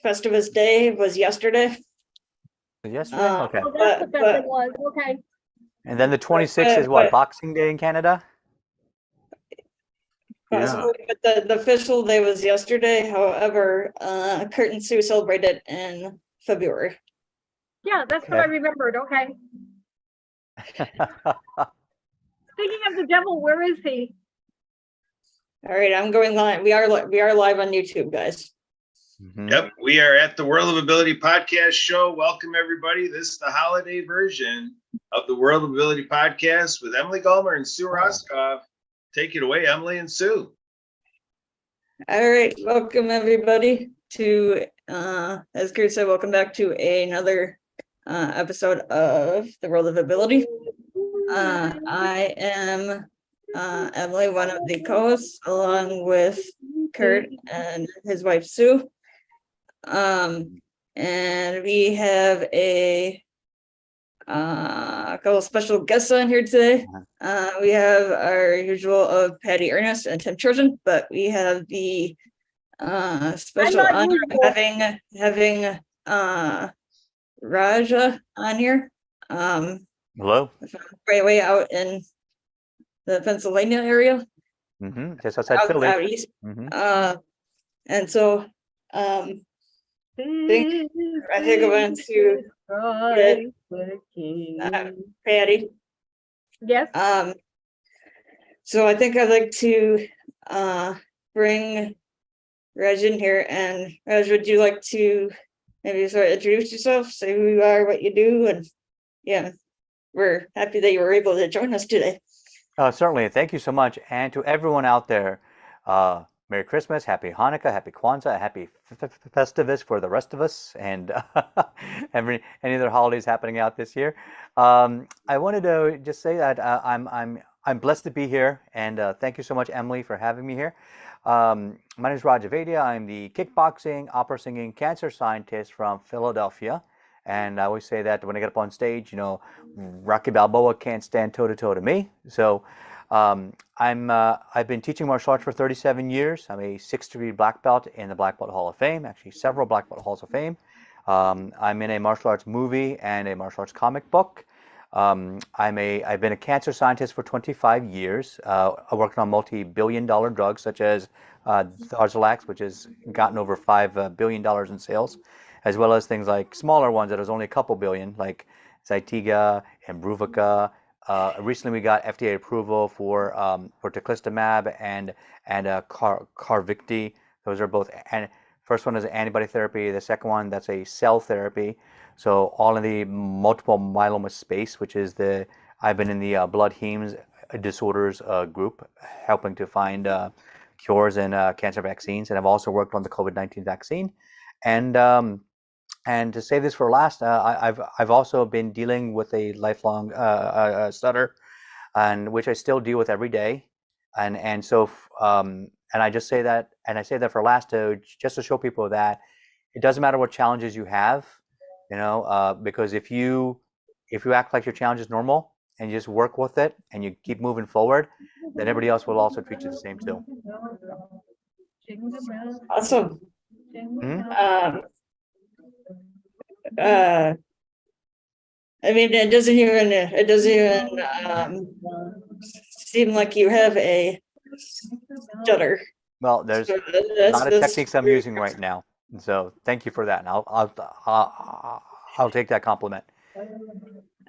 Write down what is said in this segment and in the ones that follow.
Festivus Day was yesterday. Yesterday? Okay. Oh, that's what that was. Okay. And then the 26th is what, Boxing Day in Canada? Possibly, but the official day was yesterday. However, Kurt and Sue celebrated in February. Yeah, that's what I remembered. Okay. Speaking of the devil, where is he? All right, I'm going live. We are live on YouTube, guys. Mhm. Yep, we are at the World of Ability podcast show. Welcome, everybody. This is the holiday version of the World of Ability podcast with Emily Gulmer and Sue Roscoff. Take it away, Emily and Sue. All right, welcome everybody to, as Kurt said, welcome back to another episode of the World of Ability. I am Emily, one of the co-hosts, along with Kurt and his wife Sue. And we have a couple special guests on here today. We have our usual of Patty Ernest and Tim Trojan, but we have the special honor of having Raja on here. Hello. Way out in the Pennsylvania area. Just outside Philly. Out east. And so I think I'm going to get Patty. Yes. So I think I'd like to bring Raj in here. And Raj, would you like to maybe sort of introduce yourself, say who you are, what you do, and yeah, we're happy that you were able to join us today. Certainly. Thank you so much. And to everyone out there, Merry Christmas, Happy Hanukkah, Happy Kwanzaa, Happy Festivus for the rest of us, and any other holidays happening out this year. I wanted to just say that I'm blessed to be here, and thank you so much, Emily, for having me here. My name is Raj Avadia. I'm the kickboxing, opera singing cancer scientist from Philadelphia. And I always say that when I get up on stage, you know, Rocky Balboa can't stand toe-to-toe to me. So I've been teaching martial arts for 37 years. I'm a 6th-degree black belt in the Black Belt Hall of Fame, actually several Black Belt Halls of Fame. I'm in a martial arts movie and a martial arts comic book. I've been a cancer scientist for 25 years. I worked on multi-billion-dollar drugs such as Darzalex, which has gotten over $5 billion in sales, as well as things like smaller ones that was only a couple billion, like Zytiga and Imbruvica. Recently, we got FDA approval for teclistamab and Carvykti. Those are both. And first one is antibody therapy. The second one, that's a cell therapy. So all in the multiple myeloma space, which is I've been in the blood hemes disorders group, helping to find cures and cancer vaccines. And I've also worked on the COVID-19 vaccine. And to save this for last, I've also been dealing with a lifelong stutter, and which I still deal with every day, and I just say that, and I say that for last just to show people that it doesn't matter what challenges you have, you know, because if you act like your challenge is normal and you just work with it and you keep moving forward, then everybody else will also treat you the same too. Awesome. I mean, it doesn't even seem like you have a stutter. Well, there's a lot of techniques I'm using right now, so thank you for that, and I'll take that compliment.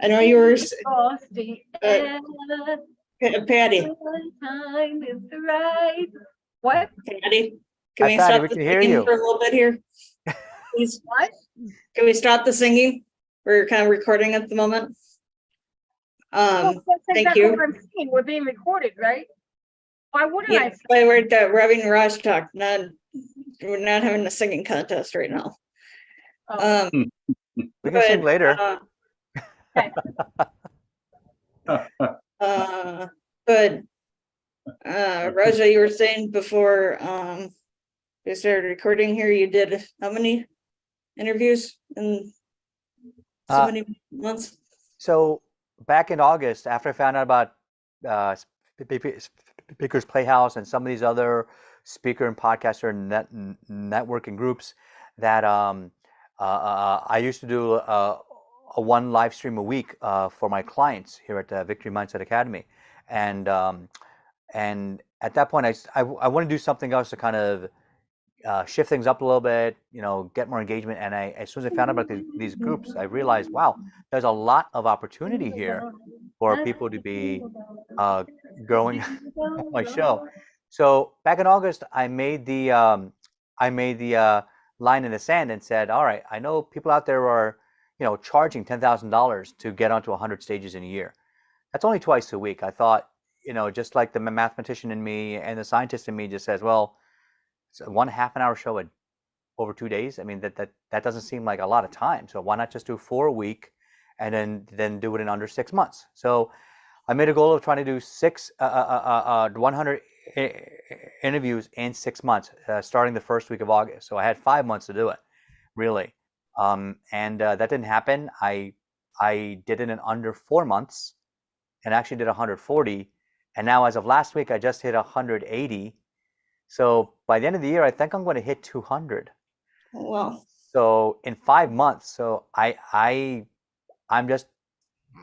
I know you were Patty. What? Patty, can we Hi, Patty, stop we the can hear singing you. for a little bit here? Please. What? Can we stop the singing? We're kind of recording at the moment. That's thank exactly you. what I'm saying. We're being recorded, right? Why wouldn't Yeah, but we're having Raj talk. We're not having a singing contest right now. Oh. We can sing later. Okay. But Raja, you were saying before we started recording here, you did how many interviews in so many months? So back in August, after I found out about Speakers Playhouse and some of these other speaker and podcaster networking groups, that I used to do a one live stream a week for my clients here at Victory Mindset Academy, and at that point I want to do something else to kind of shift things up a little bit, get more engagement. And as soon as I found out about these groups, I realized, wow, there's a lot of opportunity here for people to be growing my show. So back in August, I made the line in the sand and said, all right, I know people out there are, charging $10,000 to get onto 100 stages in a year. That's only twice a week. I thought, just like the mathematician in me and the scientist in me just says, well, it's a 1/2 an hour show over 2 days. I mean, that doesn't seem like a lot of time. So why not just do 4 a week and then do it in under 6 months? So I made a goal of trying to do 100 interviews in 6 months, starting the first week of August. So I had 5 months to do it, really. And that didn't happen. I did it in under 4 months and actually did 140. And now as of last week, I just hit 180. So by the end of the year, I think I'm going to hit 200. Wow. So in 5 months, so I'm just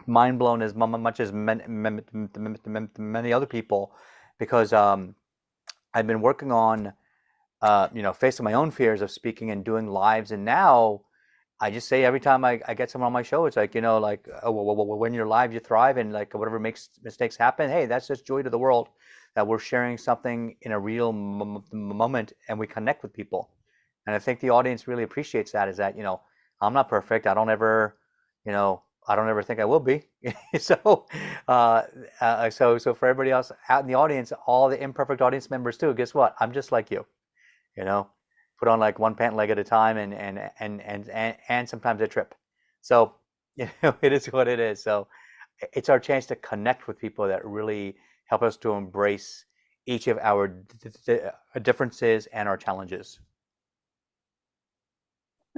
mind blown as much as many other people, because I've been working on facing my own fears of speaking and doing lives, and now I just say every time I get someone on my show, it's like, when you're live, you thrive, and like whatever makes mistakes happen, hey, that's just joy to the world, that we're sharing something in a real moment and we connect with people. And I think the audience really appreciates that, is that, I'm not perfect. I don't ever think I will be. So for everybody else out in the audience, all the imperfect audience members too, guess what? I'm just like you, put on like one pant leg at a time, and sometimes I trip. So, it is what it is. So it's our chance to connect with people that really help us to embrace each of our differences and our challenges.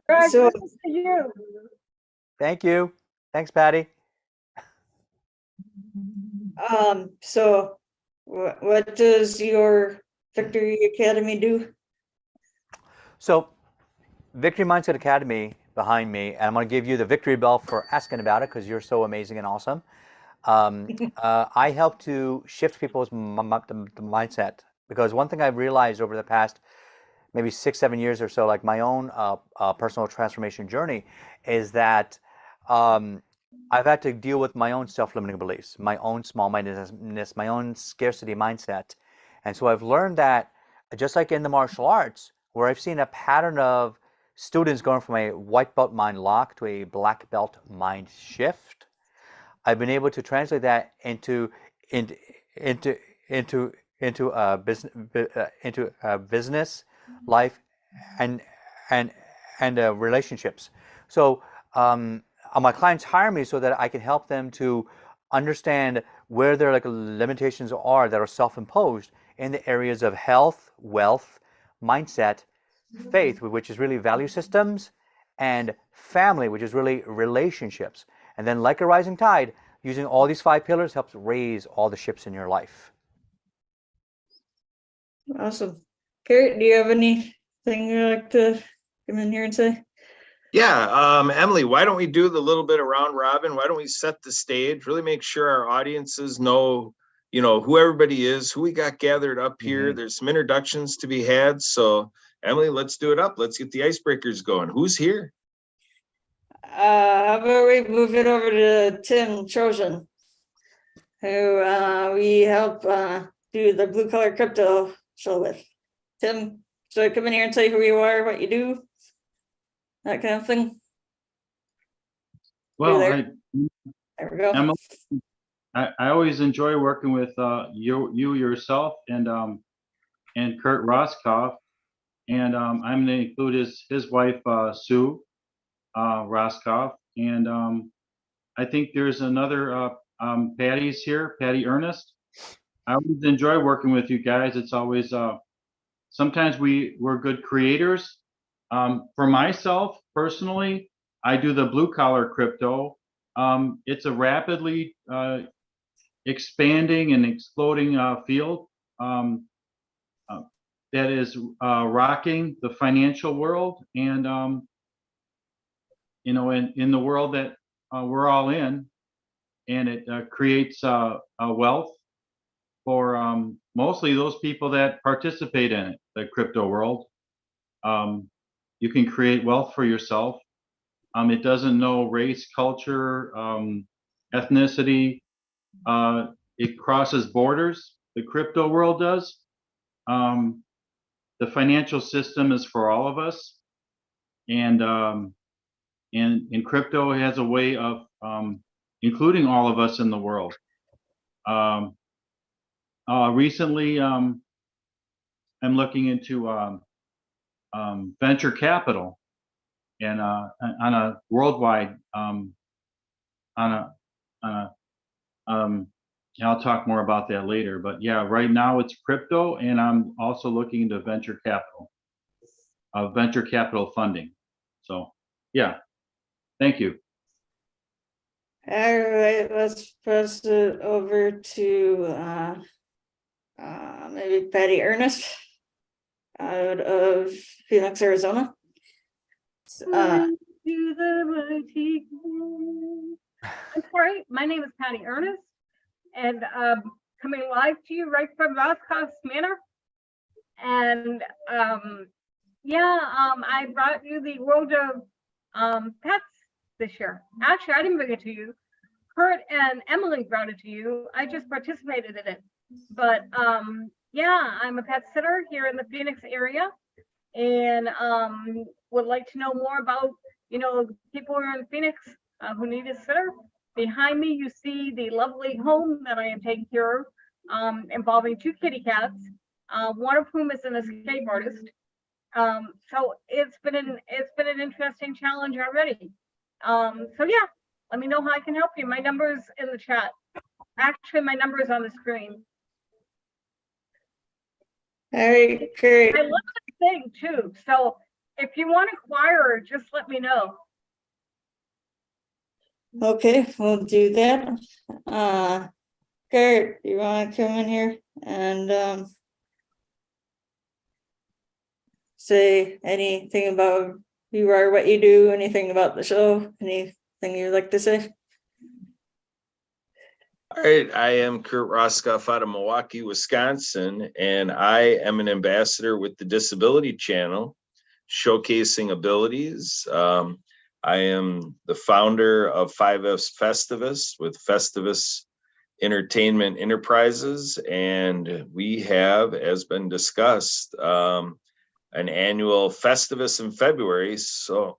Congratulations to you. Thank you. Thanks, Patty. So what does your Victory Academy do? So Victory Mindset Academy behind me, and I'm going to give you the victory bell for asking about it, because you're so amazing and awesome. I help to shift people's mindset, because one thing I've realized over the past maybe 6-7 years or so, like my own personal transformation journey, is that I've had to deal with my own self-limiting beliefs, my own small-mindedness, my own scarcity mindset. And so I've learned that, just like in the martial arts, where I've seen a pattern of students going from a white belt mind lock to a black belt mind shift, I've been able to translate that into business, life, and relationships. So my clients hire me so that I can help them to understand where their limitations are that are self-imposed in the areas of health, wealth, mindset, faith, which is really value systems, and family, which is really relationships. And then, like a rising tide, using all these 5 pillars helps raise all the ships in your life. Awesome. Kurt, do you have anything you'd like to come in here and say? Yeah, Emily, why don't we do the little bit of round robin? Why don't we set the stage, really make sure our audiences know, who everybody is, who we got gathered up here. There's some introductions to be had. So Emily, let's do it up. Let's get the icebreakers going. Who's here? How about we move it over to Tim Trojan, who we help do the Blue Collar Crypto show with. Tim, should I come in here and tell you who you are, what you do, that kind of thing? Well, there we go. Emma, I always enjoy working with you yourself and Kurt Roskoff, and I'm going to include his wife Sue Roskoff, and I think there's another Patty's here, Patty Ernest. I always enjoy working with you guys. It's always sometimes we're good creators. For myself personally, I do the blue collar crypto. It's a rapidly expanding and exploding field. that is rocking the financial world, and in the world that we're all in, and it creates a wealth for mostly those people that participate in it, the crypto world. You can create wealth for yourself. It doesn't know race, culture, ethnicity. It crosses borders. The crypto world does. The financial system is for all of us, and crypto has a way of including all of us in the world. Recently, I'm looking into venture capital, and on a worldwide I'll talk more about that later, but yeah, right now it's crypto, and I'm also looking into venture capital funding. So yeah, thank you. All right, let's pass it over to maybe Patty Ernest out of Phoenix, Arizona. To the mighty God. I'm sorry, my name is Patty Ernest, and coming live to you right from Roscoff's Manor. And I brought you the World of Pets this year. Actually, I didn't bring it to you. Kurt and Emily brought it to you. I just participated in it. But I'm a pet sitter here in the Phoenix area, and would like to know more about, people who are in Phoenix who need a sitter. Behind me, you see the lovely home that I am taking care of, involving 2 kitty cats, one of whom is an escape artist. So it's been an interesting challenge already. Let me know how I can help you. My number is in the chat. Actually, my number is on the screen. All right, great. I love this thing too. So if you want to acquire, just let me know. Okay, we'll do that. Kurt, you want to come in here and say anything about who you are, what you do, anything about the show, anything you'd like to say? All right, I am Kurt Roscoff out of Milwaukee, Wisconsin, and I am an ambassador with the Disability Channel, showcasing abilities. I am the founder of 5F's Festivus with Festivus Entertainment Enterprises, and we have, as been discussed, an annual Festivus in February. So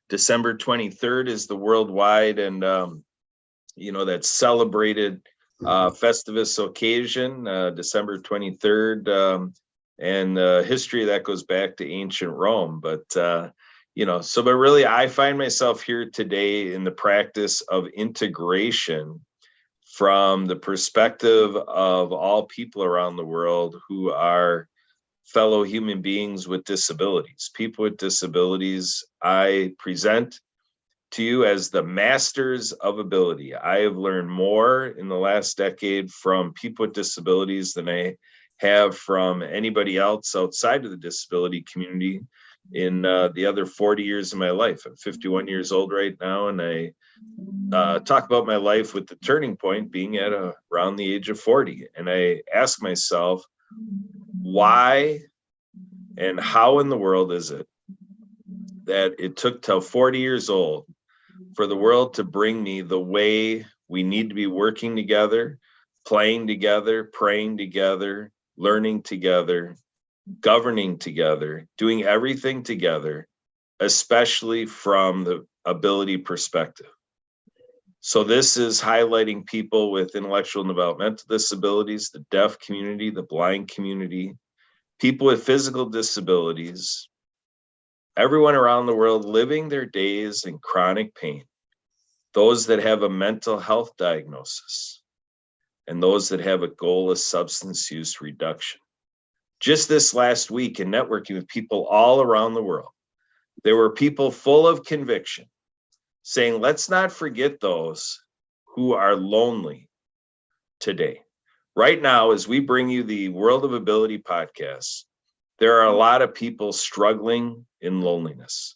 December 23rd is the worldwide and that celebrated Festivus occasion, December 23rd, and the history of that goes back to ancient Rome. But but really, I find myself here today in the practice of integration from the perspective of all people around the world who are fellow human beings with disabilities. People with disabilities, I present to you as the masters of ability. I have learned more in the last decade from people with disabilities than I have from anybody else outside of the disability community in the other 40 years of my life. I'm 51 years old right now, and I talk about my life with the turning point being at around the age of 40. And I ask myself, why and how in the world is it that it took till 40 years old for the world to bring me the way we need to be working together, playing together, praying together, learning together, governing together, doing everything together, especially from the ability perspective. So this is highlighting people with intellectual and developmental disabilities, the deaf community, the blind community, people with physical disabilities, everyone around the world living their days in chronic pain, those that have a mental health diagnosis, and those that have a goal of substance use reduction. Just this last week in networking with people all around the world, there were people full of conviction saying, let's not forget those who are lonely today. right now, as we bring you the World of Ability podcast, there are a lot of people struggling in loneliness.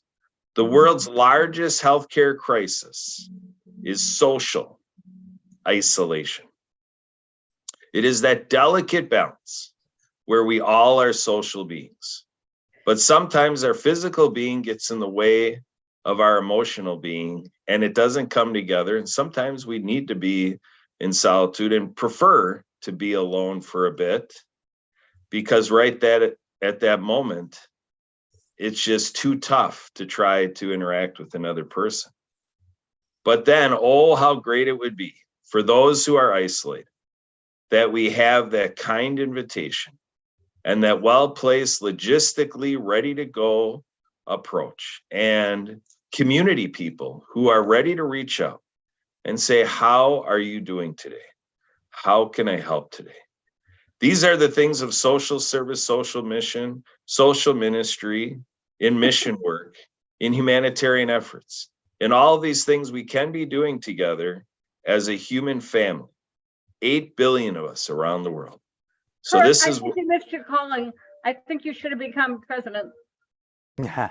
The world's largest healthcare crisis is social isolation. It is that delicate balance where we all are social beings, but sometimes our physical being gets in the way of our emotional being, and it doesn't come together. And sometimes we need to be in solitude and prefer to be alone for a bit, because at that moment, it's just too tough to try to interact with another person. But then, oh, how great it would be for those who are isolated, that we have that kind invitation and that well-placed, logistically ready to go approach, and community people who are ready to reach out and say, how are you doing today? How can I help today? These are the things of social service, social mission, social ministry, in mission work, in humanitarian efforts. And all of these things we can be doing together as a human family, 8 billion of us around the world. So Kurt, this I is, think you missed your calling. I think you should have become president. Yeah.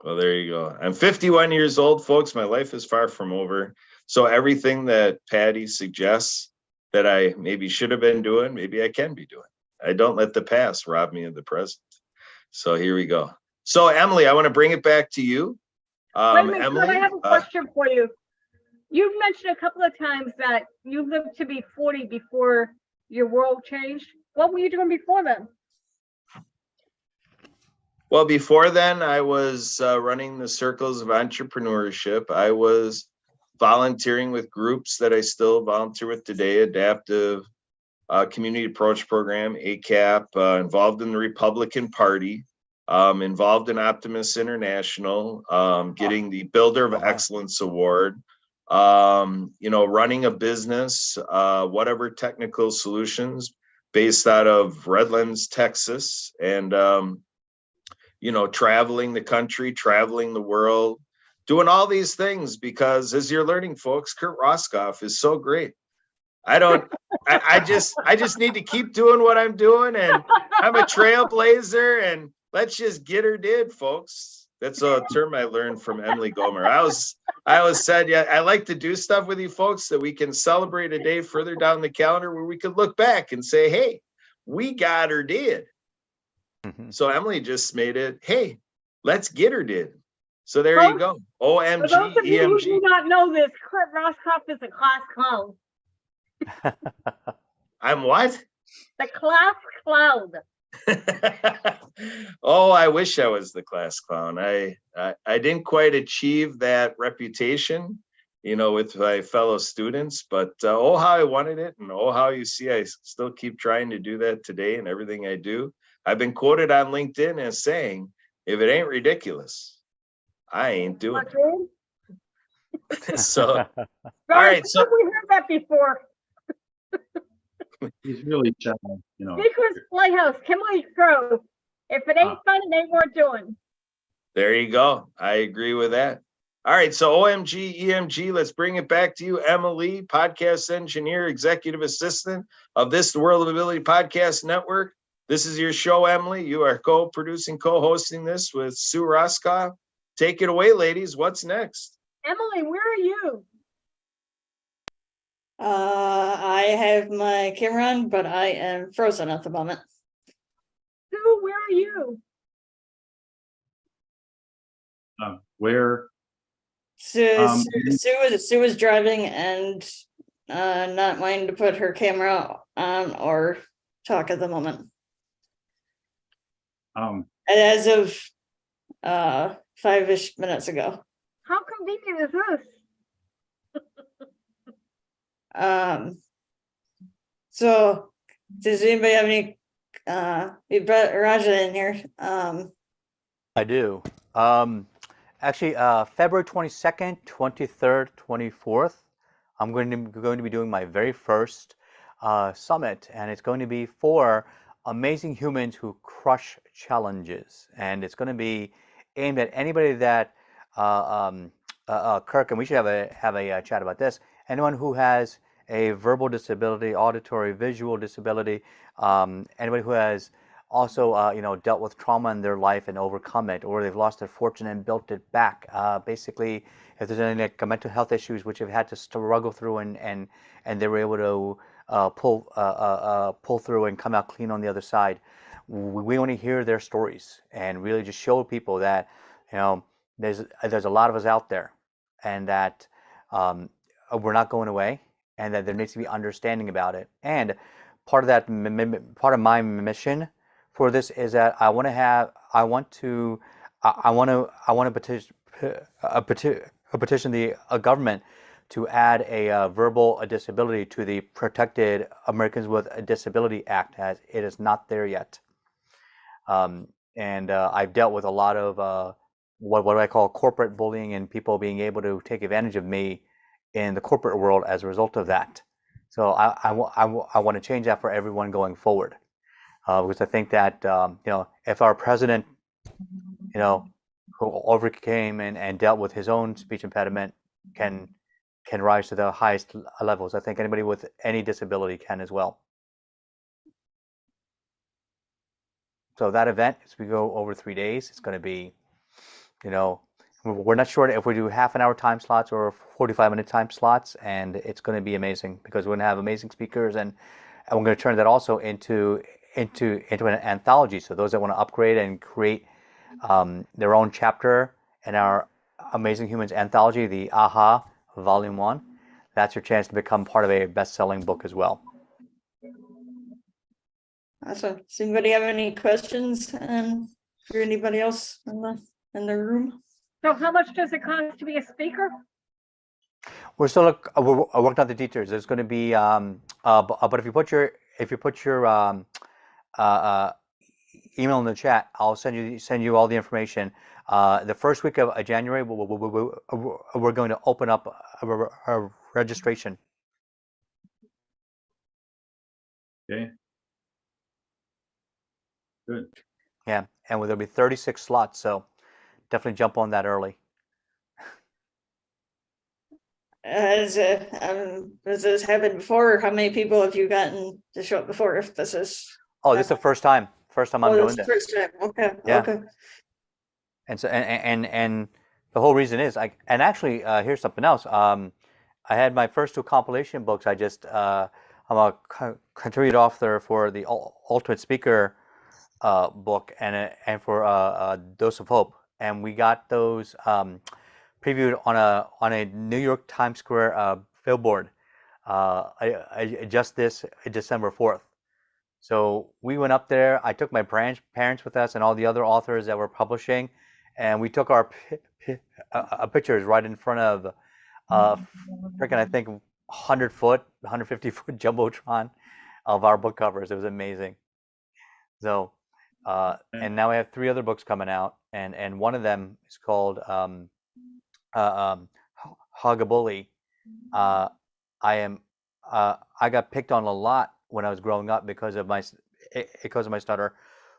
well, there you go. I'm 51 years old, folks. My life is far from over. So everything that Patty suggests that I maybe should have been doing, maybe I can be doing. I don't let the past rob me of the present. So here we go. So Emily, I want to bring it back to you. Wait a minute, Kurt, Emily, I have a question for you. You've mentioned a couple of times that you lived to be 40 before your world changed. What were you doing before then? well, before then, I was running the circles of entrepreneurship. I was volunteering with groups that I still volunteer with today, Adaptive Community Approach Program, ACAP, involved in the Republican Party, involved in Optimus International, getting the Builder of Excellence Award, running a business, whatever technical solutions, based out of Redlands, Texas, and traveling the country, traveling the world, doing all these things, because as you're learning, folks, Kurt Roskoff is so great. I just need to keep doing what I'm doing, and I'm a trailblazer, and let's just get her did, folks. That's a term I learned from Emily Gomer. I always said, yeah, I like to do stuff with you folks that we can celebrate a day further down the calendar where we could look back and say, hey, we got her did. So Emily just made it, hey, let's get her did. So there you go. For those OMG, of you who EMG. do not know this, Kurt Roskoff is a class clown. I'm what? The class clown. Oh, I wish I was the class clown. I didn't quite achieve that reputation, with my fellow students, but oh, how I wanted it. And oh, how you see, I still keep trying to do that today in everything I do. I've been quoted on LinkedIn as saying, if it ain't ridiculous, I ain't doing it. So, all right. So we heard that before. He's really shy, Secret Lighthouse, Kimberly Crow. If it ain't fun, it ain't worth doing. there you go. I agree with that. All right. So OMG, EMG, let's bring it back to you, Emily, podcast engineer, executive assistant of this, the World of Ability Podcast Network. This is your show, Emily. You are co-producing, co-hosting this with Sue Roskoff. Take it away, ladies. What's next? Emily, where are you? I have my camera on, but I am frozen at the moment. Sue, where are you? Where? Sue is driving and not wanting to put her camera on or talk at the moment. As of 5-ish minutes ago. How convenient is this? So does anybody have any we brought Raja in here. I do. Actually, February 22nd, 23rd, 24th, I'm going to be doing my very first summit, and it's going to be for amazing humans who crush challenges, and it's going to be aimed at anybody that Kirk, and we should have a chat about this. Anyone who has a verbal disability, auditory, visual disability, anybody who has also dealt with trauma in their life and overcome it, or they've lost their fortune and built it back. Basically, if there's any like mental health issues which have had to struggle through and they were able to pull through and come out clean on the other side, we want to hear their stories and really just show people that there's a lot of us out there, and that we're not going away, and that there needs to be understanding about it. And part of that, part of my mission for this is that I want to petition the government to add a verbal disability to the Protected Americans with a Disability Act, as it is not there yet. And I've dealt with a lot of what I call corporate bullying, and people being able to take advantage of me in the corporate world as a result of that. So I want to change that for everyone going forward, because I think that if our president, who overcame and dealt with his own speech impediment, can rise to the highest levels, I think anybody with any disability can as well. So that event, as we go over 3 days, it's going to be, we're not sure if we do half an hour time slots or 45-minute time slots, and it's going to be amazing because we're going to have amazing speakers, and we're going to turn that also into an anthology. So those that want to upgrade and create their own chapter in our Amazing Humans anthology, the AHA Volume 1, that's your chance to become part of a best-selling book as well. Awesome. Does anybody have any questions for anybody else in the room? So how much does it cost to be a speaker? We're still working out the details. There's going to be, but if you put your email in the chat, I'll send you all the information. The first week of January, we're going to open up a registration. Okay. Good. Yeah, and there'll be 36 slots, so definitely jump on that early. Has this happened before? How many people have you gotten to show up before? If this is This is the first time I'm doing this. First time. Okay. Yeah. Okay. And so and the whole reason is actually here's something else. I had my first 2 compilation books. I'm a contributed author for the Ultimate Speaker book and for Dose of Hope, and we got those previewed on a New York Times Square billboard just this December 4th. So we went up there. I took my parents with us and all the other authors that were publishing, and we took our pictures right in front of freaking, I think, 100-foot, 150-foot jumbotron of our book covers. It was amazing. So and now I have 3 other books coming out, and one of them is called Hug-a-Bully. I got picked on a lot when I was growing up because of my stutter.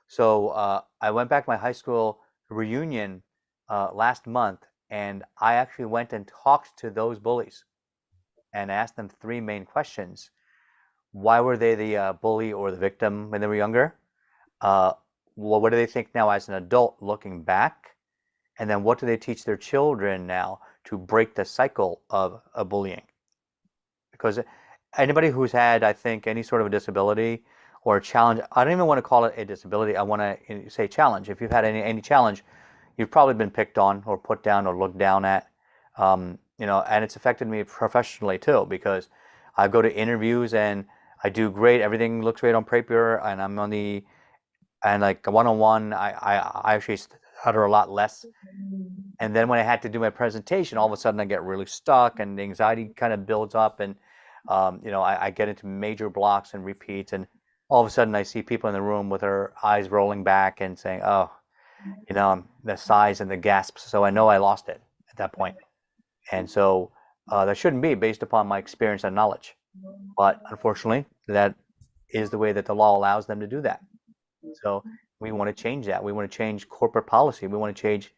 So I went back to my high school reunion last month, and I actually went and talked to those bullies and asked them 3 main questions. Why were they the bully or the victim when they were younger? What do they think now as an adult looking back? And then what do they teach their children now to break the cycle of bullying? Because anybody who's had, I think, any sort of a disability or a challenge, I don't even want to call it a disability. I want to say challenge. If you've had any challenge, you've probably been picked on or put down or looked down at. And it's affected me professionally too, because I go to interviews and I do great. Everything looks great on paper, and I'm on the, and like one-on-one, I actually stutter a lot less. And then when I had to do my presentation, all of a sudden I get really stuck, and the anxiety kind of builds up, and I get into major blocks and repeats, and all of a sudden I see people in the room with their eyes rolling back and saying, "Oh, the sighs and the gasps." So I know I lost it at that point, and so that shouldn't be based upon my experience and knowledge. But unfortunately, that is the way that the law allows them to do that. So we want to change that. We want to change corporate policy. We want to change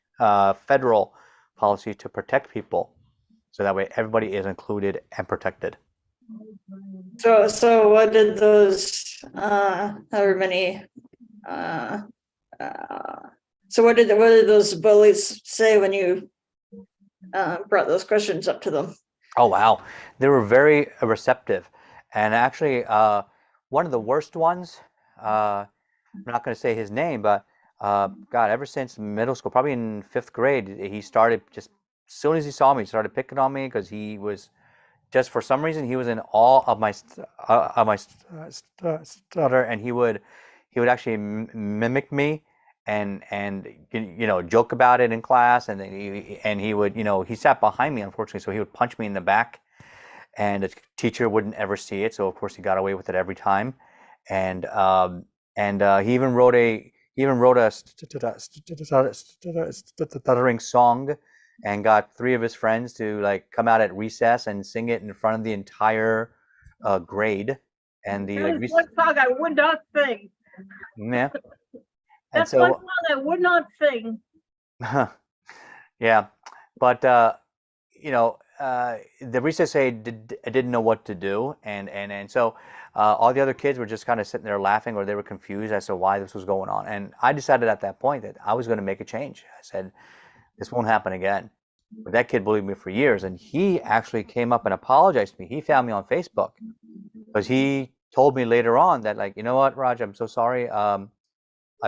federal policy to protect people, so that way everybody is included and protected. So what did those, however many, so what did those bullies say when you brought those questions up to them? Oh wow, they were very receptive, and actually, one of the worst ones. I'm not going to say his name, but God, ever since middle school, probably in fifth grade, he started just as soon as he saw me, he started picking on me because he was just for some reason he was in awe of my stutter, and he would actually mimic me and joke about it in class, and then he would he sat behind me unfortunately, so he would punch me in the back, and the teacher wouldn't ever see it, so of course he got away with it every time, and he even wrote a stuttering song and got three of his friends to like come out at recess and sing it in front of the entire grade. And the That is one song I would not sing. yeah, and That's one so song I would not sing. yeah, but the recess aide didn't know what to do, and so all the other kids were just kind of sitting there laughing, or they were confused as to why this was going on. And I decided at that point that I was going to make a change. I said, this won't happen again. But that kid bullied me for years, and he actually came up and apologized to me. He found me on Facebook because he told me later on that, like, you know what, Raj, I'm so sorry. I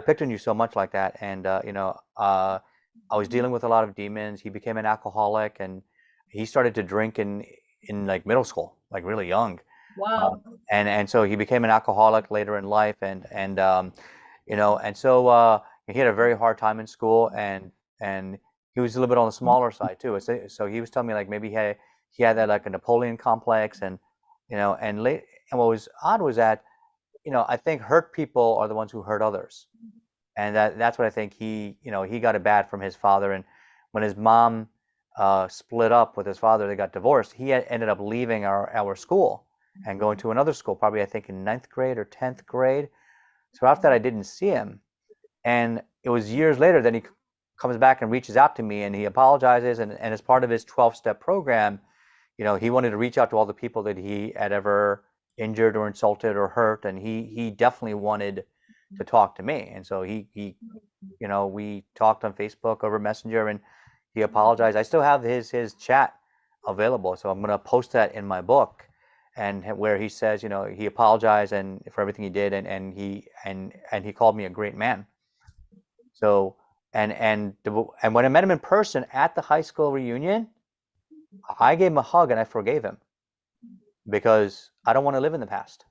picked on you so much like that, and I was dealing with a lot of demons. He became an alcoholic, and he started to drink in like middle school, like really young. Wow. And so he became an alcoholic later in life, and so he had a very hard time in school, and he was a little bit on the smaller side too. So he was telling me like maybe he had that like a Napoleon complex, and and what was odd was that I think hurt people are the ones who hurt others, and that's what I think he got it bad from his father. And when his mom split up with his father, they got divorced. He ended up leaving our school and going to another school, probably I think in ninth grade or 10th grade. So after that, I didn't see him, and it was years later that he comes back and reaches out to me, and he apologizes, and as part of his 12-step program, he wanted to reach out to all the people that he had ever injured or insulted or hurt, and he definitely wanted to talk to me. And so we talked on Facebook over Messenger, and he apologized. I still have his chat available, so I'm going to post that in my book, and where he says he apologized and for everything he did, and he called me a great man. So and when I met him in person at the high school reunion, I gave him a hug and I forgave him, because I don't want to live in the past,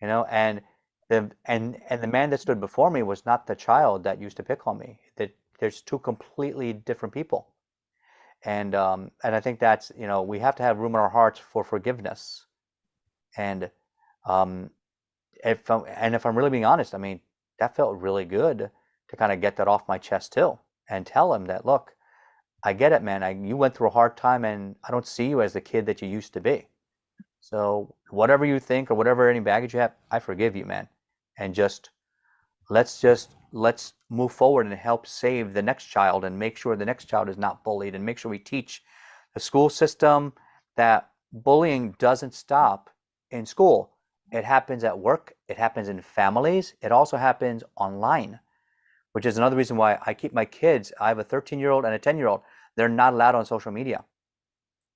and the man that stood before me was not the child that used to pick on me. That there's two completely different people, and I think that's we have to have room in our hearts for forgiveness, and if I'm really being honest, I mean, that felt really good to kind of get that off my chest too, and tell him that, look, I get it, man. You went through a hard time, and I don't see you as the kid that you used to be. So whatever you think or whatever any baggage you have, I forgive you, man. And let's move forward and help save the next child, and make sure the next child is not bullied, and make sure we teach the school system that bullying doesn't stop in school. It happens at work. It happens in families. It also happens online, which is another reason why I keep my kids. I have a 13-year-old and a 10-year-old. They're not allowed on social media.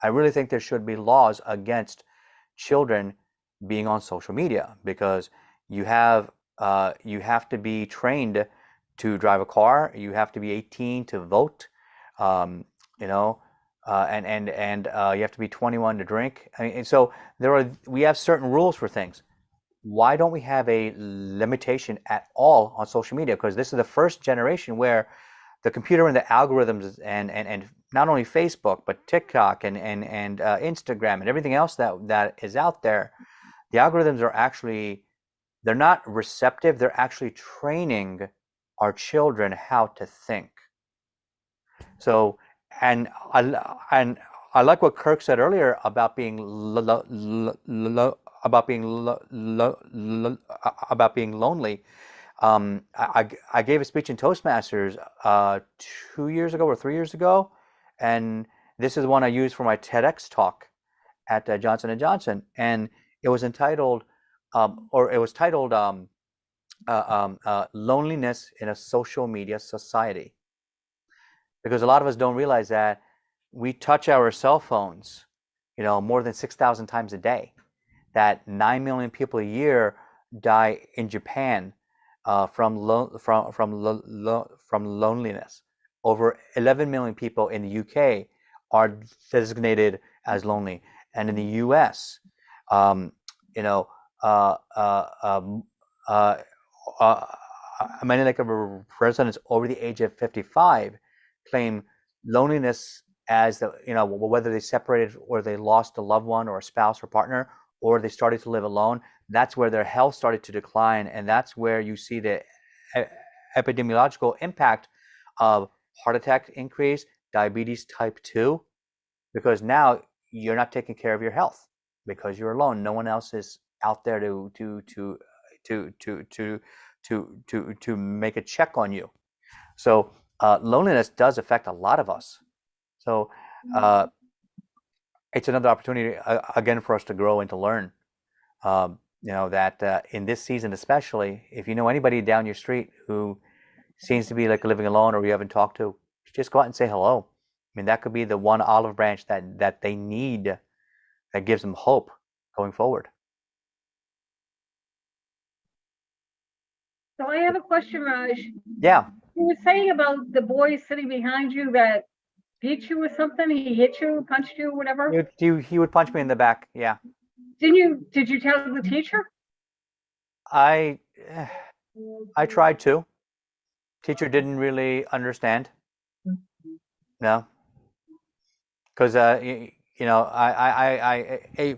I really think there should be laws against children being on social media, because you have to be trained to drive a car. You have to be 18 to vote, and you have to be 21 to drink. I mean, and so we have certain rules for things. Why don't we have a limitation at all on social media? Because this is the first generation where the computer and the algorithms and not only Facebook but TikTok and Instagram and everything else that is out there, the algorithms are actually, they're not receptive. They're actually training our children how to think. So, and I like what Kirk said earlier about being lonely. I gave a speech in Toastmasters 2 years ago or 3 years ago, and this is one I used for my TEDx talk. at Johnson & Johnson, and it was entitled, Loneliness in a Social Media Society. Because a lot of us don't realize that we touch our cell phones, more than 6,000 times a day. That 9 million people a year die in Japan from loneliness. Over 11 million people in the UK are designated as lonely, and in the US, many like residents over the age of 55 claim loneliness as whether they separated or they lost a loved one or a spouse or partner, or they started to live alone. That's where their health started to decline, and that's where you see the epidemiological impact of heart attack increase, diabetes type 2, because now you're not taking care of your health because you're alone. No one else is out there to make a check on you. So loneliness does affect a lot of us. So it's another opportunity again for us to grow and to learn. That in this season especially, if you know anybody down your street who seems to be like living alone or you haven't talked to, just go out and say hello. I mean, that could be the one olive branch that they need, that gives them hope going forward. So I have a question, Raj. Yeah. You were saying about the boy sitting behind you that beat you or something. He hit you, punched you, whatever. He would punch me in the back. Yeah. Did you tell the teacher? I tried to. Teacher didn't really understand. No. Because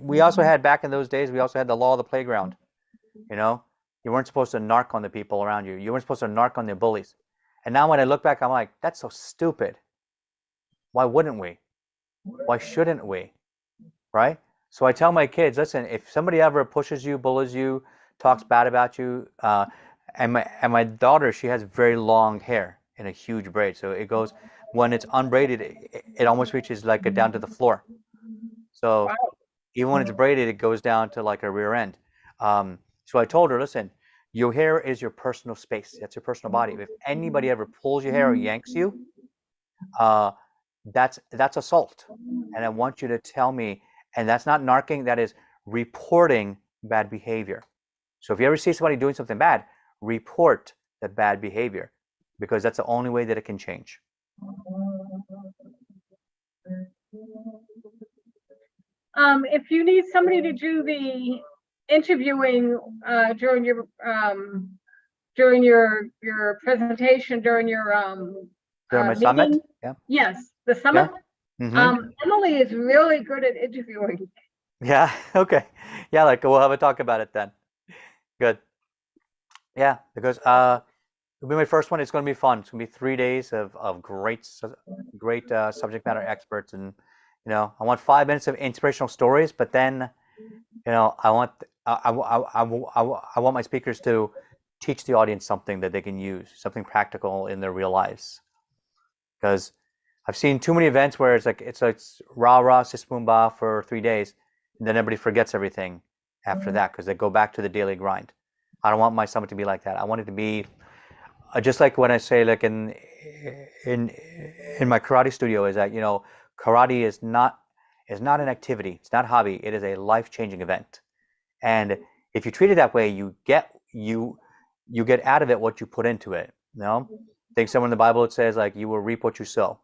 we also had, back in those days, we also had the law of the playground. You weren't supposed to narc on the people around you. You weren't supposed to narc on the bullies. And now when I look back, I'm like, that's so stupid. Why wouldn't we? Why shouldn't we? Right? So I tell my kids, listen, if somebody ever pushes you, bullies you, talks bad about you, and my daughter, she has very long hair in a huge braid. So it goes, when it's unbraided, it almost reaches like down to the floor. So Wow. even when it's braided, it goes down to like a rear end. So I told her, listen, your hair is your personal space. That's your personal body. If anybody ever pulls your hair or yanks you, that's assault. And I want you to tell me, and that's not narking, that is reporting bad behavior. So if you ever see somebody doing something bad, report the bad behavior, because that's the only way that it can change. If you need somebody to do the interviewing during your presentation, during your During my meeting, summit? Yeah. yes, the summit. Mm-hmm. Emily is really good at interviewing. Yeah. Okay. Yeah. Like we'll have a talk about it then. Good. Yeah, because it'll be my first one. It's going to be fun. It's going to be 3 days of great subject matter experts, and I want 5 minutes of inspirational stories. But then, I want my speakers to teach the audience something that they can use, something practical in their real lives. Because I've seen too many events where it's like rah sis boom bah for 3 days, and then everybody forgets everything after that because they go back to the daily grind. I don't want my summit to be like that. I want it to be just like when I say, like in my karate studio, is that karate is not an activity. It's not a hobby. It is a life-changing event. And if you treat it that way, you get out of it what you put into it. I think somewhere in the Bible it says, like, you will reap what you sow.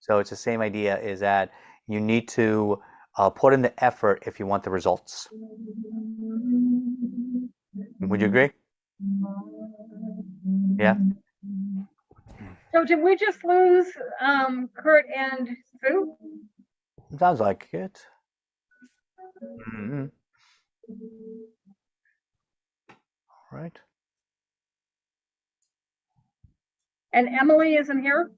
So it's the same idea, is that you need to put in the effort if you want the results. Would you agree? Yeah. So did we just lose Kurt and Sue? Sounds like it. Mm-hmm. All right. And Emily isn't here?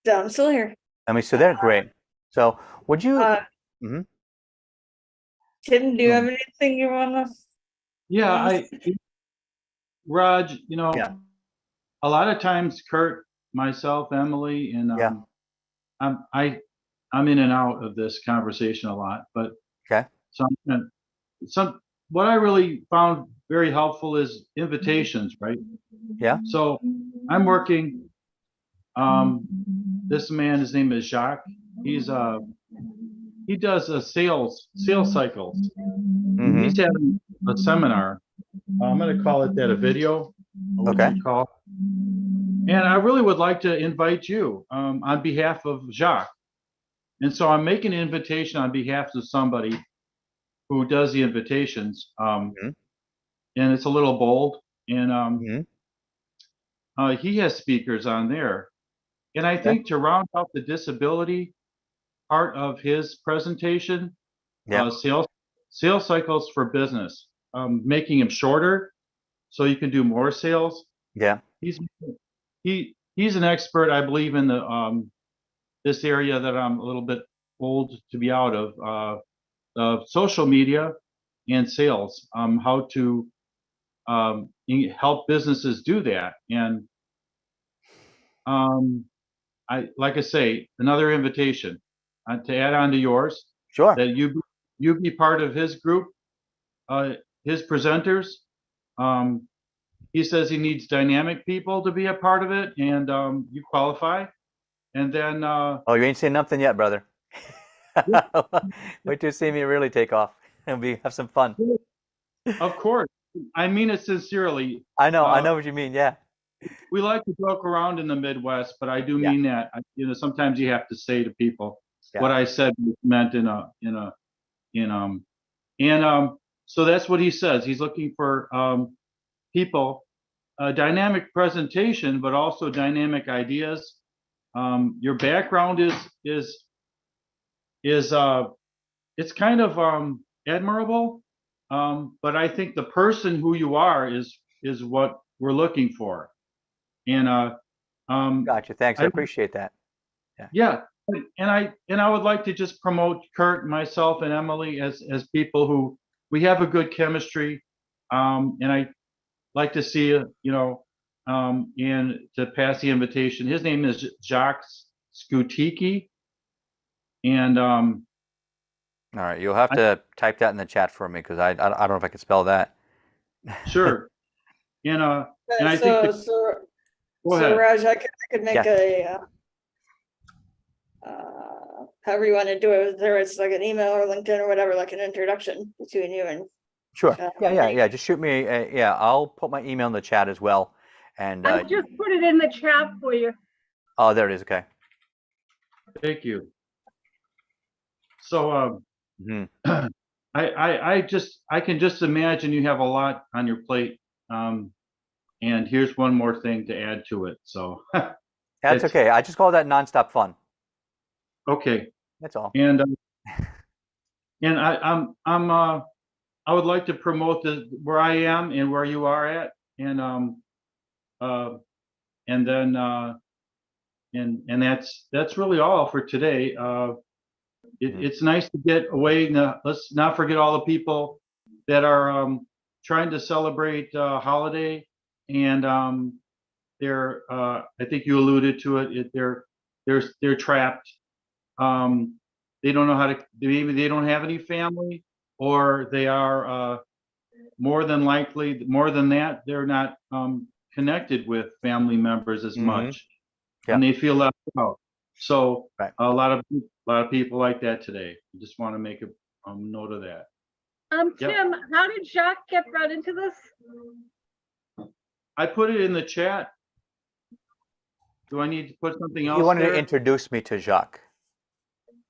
So I'm still here. So they're great. So would you? Tim, do you have anything you want to? Yeah, Raj, Yeah. a lot of times Kurt, myself, Emily, and Yeah. I'm I'm in and out of this conversation a lot, but Okay. what I really found very helpful is invitations, right? Yeah. So I'm working. This man, his name is Jacques. He does a sales cycles. Mhm. He's having a seminar. I'm going to call it that, a video. What Okay. you call. And I really would like to invite you on behalf of Jacques. And so I'm making an invitation on behalf of somebody who does the invitations. Mhm. And it's a little bold. And Mhm. he has speakers on there. And I Okay. think to round out the disability part of his presentation, Yeah. sales cycles for business, making them shorter so you can do more sales. Yeah. He's an expert, I believe, in the this area that I'm a little bit old to be out of social media and sales, how to help businesses do that. And like I say, another invitation to add on to yours, Sure. that you be part of his group, his presenters. He says he needs dynamic people to be a part of it, and you qualify. And then Oh, you ain't seen nothing yet, brother. Wait till you see me really take off and have some fun. of course, I mean it sincerely. I know what you mean. Yeah. We like to joke around in the Midwest, but I do Yeah. mean that. Sometimes you have to say to people Yeah. what I said was meant in so that's what he says. He's looking for people, dynamic presentation, but also dynamic ideas. Your background is it's kind of admirable, but I think the person who you are is what we're looking for. And Gotcha. Thanks. I appreciate that. yeah, and I would like to just promote Kurt, myself, and Emily as people who we have a good chemistry, and I like to see and to pass the invitation. His name is Jacques Scutiki, and All right. You'll have to type that in the chat for me because I don't know if I can spell that. sure, and I think So, that, so, go so ahead. Raj, I could make Yeah. however you want to do it, whether it's like an email or LinkedIn or whatever, like an introduction between you and. Sure. Yeah. Just shoot me. I'll put my email in the chat as well. And I just put it in the chat for you. oh, there it is. Okay. Thank you. So Mhm. I can just imagine you have a lot on your plate, and here's one more thing to add to it. So That's okay. I just call that nonstop fun. okay, That's all. and I would like to promote where I am and where you are at, and then and that's really all for today. It's nice to get away. Now, let's not forget all the people that are trying to celebrate holiday, and they're I think you alluded to it. They're trapped. They don't know how to. Maybe they don't have any family, or they are more than that, they're not connected with family members as Mhm. much, Yeah. and they feel left out. So Right. a lot of people like that today. I just want to make a note of that. Yep. Tim, how did Jacques get brought into this? I put it in the chat. Do I need to put something else You wanted there? to introduce me to Jacques.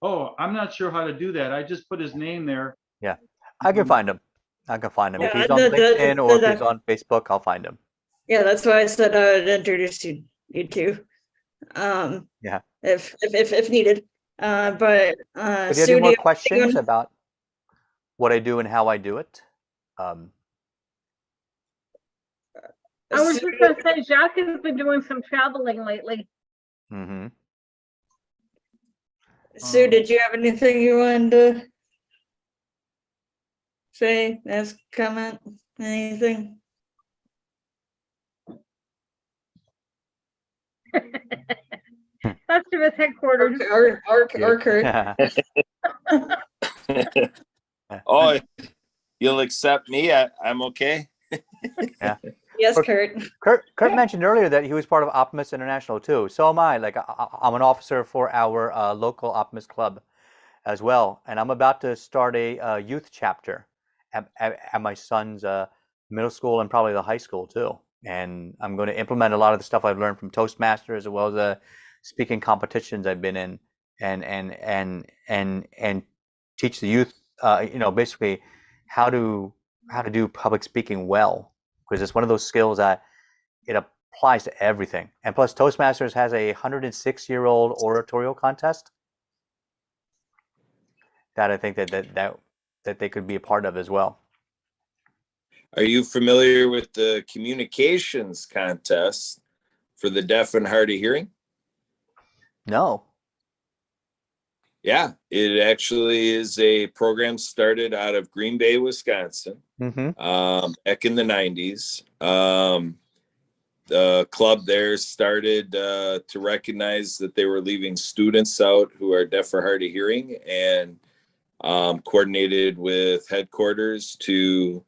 Oh, I'm not sure how to do that. I just put his name there. Yeah. I can find him. If Yeah, he's on LinkedIn or if he's on Facebook, I'll find him. Yeah, that's why I said I would introduce you two. Yeah. If needed. But But do you have Sue, any more do you questions about what I do and how I do it? I was just gonna say Jacques has been doing some traveling lately. Mm-hmm. Sue, did you have anything you wanted to say, ask, comment, anything? That's to his headquarters. headquarters. Or Kurt. Oh, you'll accept me? I'm okay. Yes, Kurt. Kurt mentioned earlier that he was part of Optimus International too. So am I. Like I'm an officer for our local Optimus Club as well, and I'm about to start a youth chapter at my son's middle school and probably the high school too. And I'm going to implement a lot of the stuff I've learned from Toastmasters as well as the speaking competitions I've been in, and teach the youth, basically how to do public speaking well, because it's one of those skills that it applies to everything. And plus, Toastmasters has a 106-year-old oratorial contest that I think that they could be a part of as well. Are you familiar with the communications contest for the deaf and hard of hearing? No. Yeah, it actually is a program started out of Green Bay, Wisconsin, back in the 90s. The club there started to recognize that they were leaving students out who are deaf or hard of hearing, and coordinated with headquarters to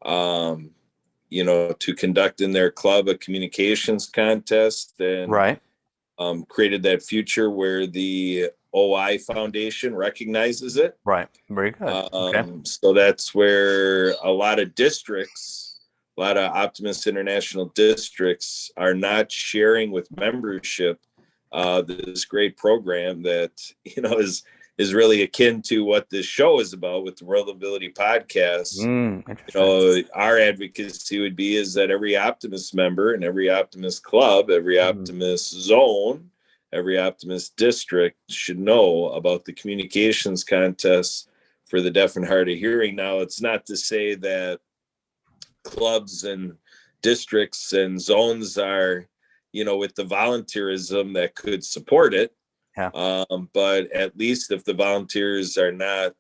to conduct in their club a communications contest, and Right. Created that future where the OI Foundation recognizes it. Right. Very good. Okay. So that's where a lot of districts, a lot of Optimus International districts are not sharing with membership this great program that, is really akin to what this show is about with the World Ability podcast. Interesting. Our advocacy would be is that every Optimus member and every Optimus club, every Optimus zone, every Optimus district should know about the communications contests for the deaf and hard of hearing. Now, it's not to say that clubs and districts and zones are, with the volunteerism that could support it. Yeah. But at least if the volunteers are not,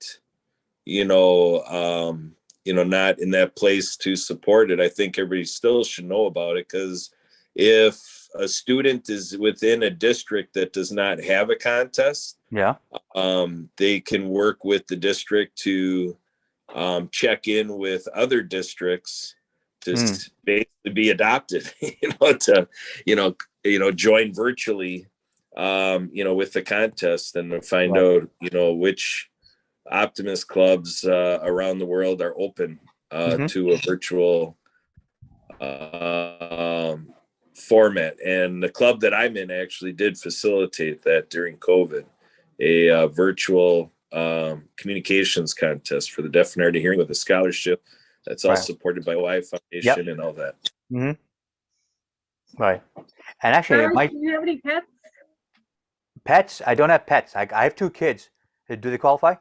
not in that place to support it, I think everybody still should know about it. Because if a student is within a district that does not have a contest, they can work with the district to check in with other districts to basically be adopted, to join virtually. With the contest and to find out, which Optimus clubs around the world are open to a virtual format. And the club that I'm in actually did facilitate that during COVID, a virtual communications contest for the deaf and hard of hearing with a scholarship that's all supported by OI Foundation and all that. Right. And actually, Do you have any pets? Pets? I don't have pets. I have 2 kids. Do they qualify?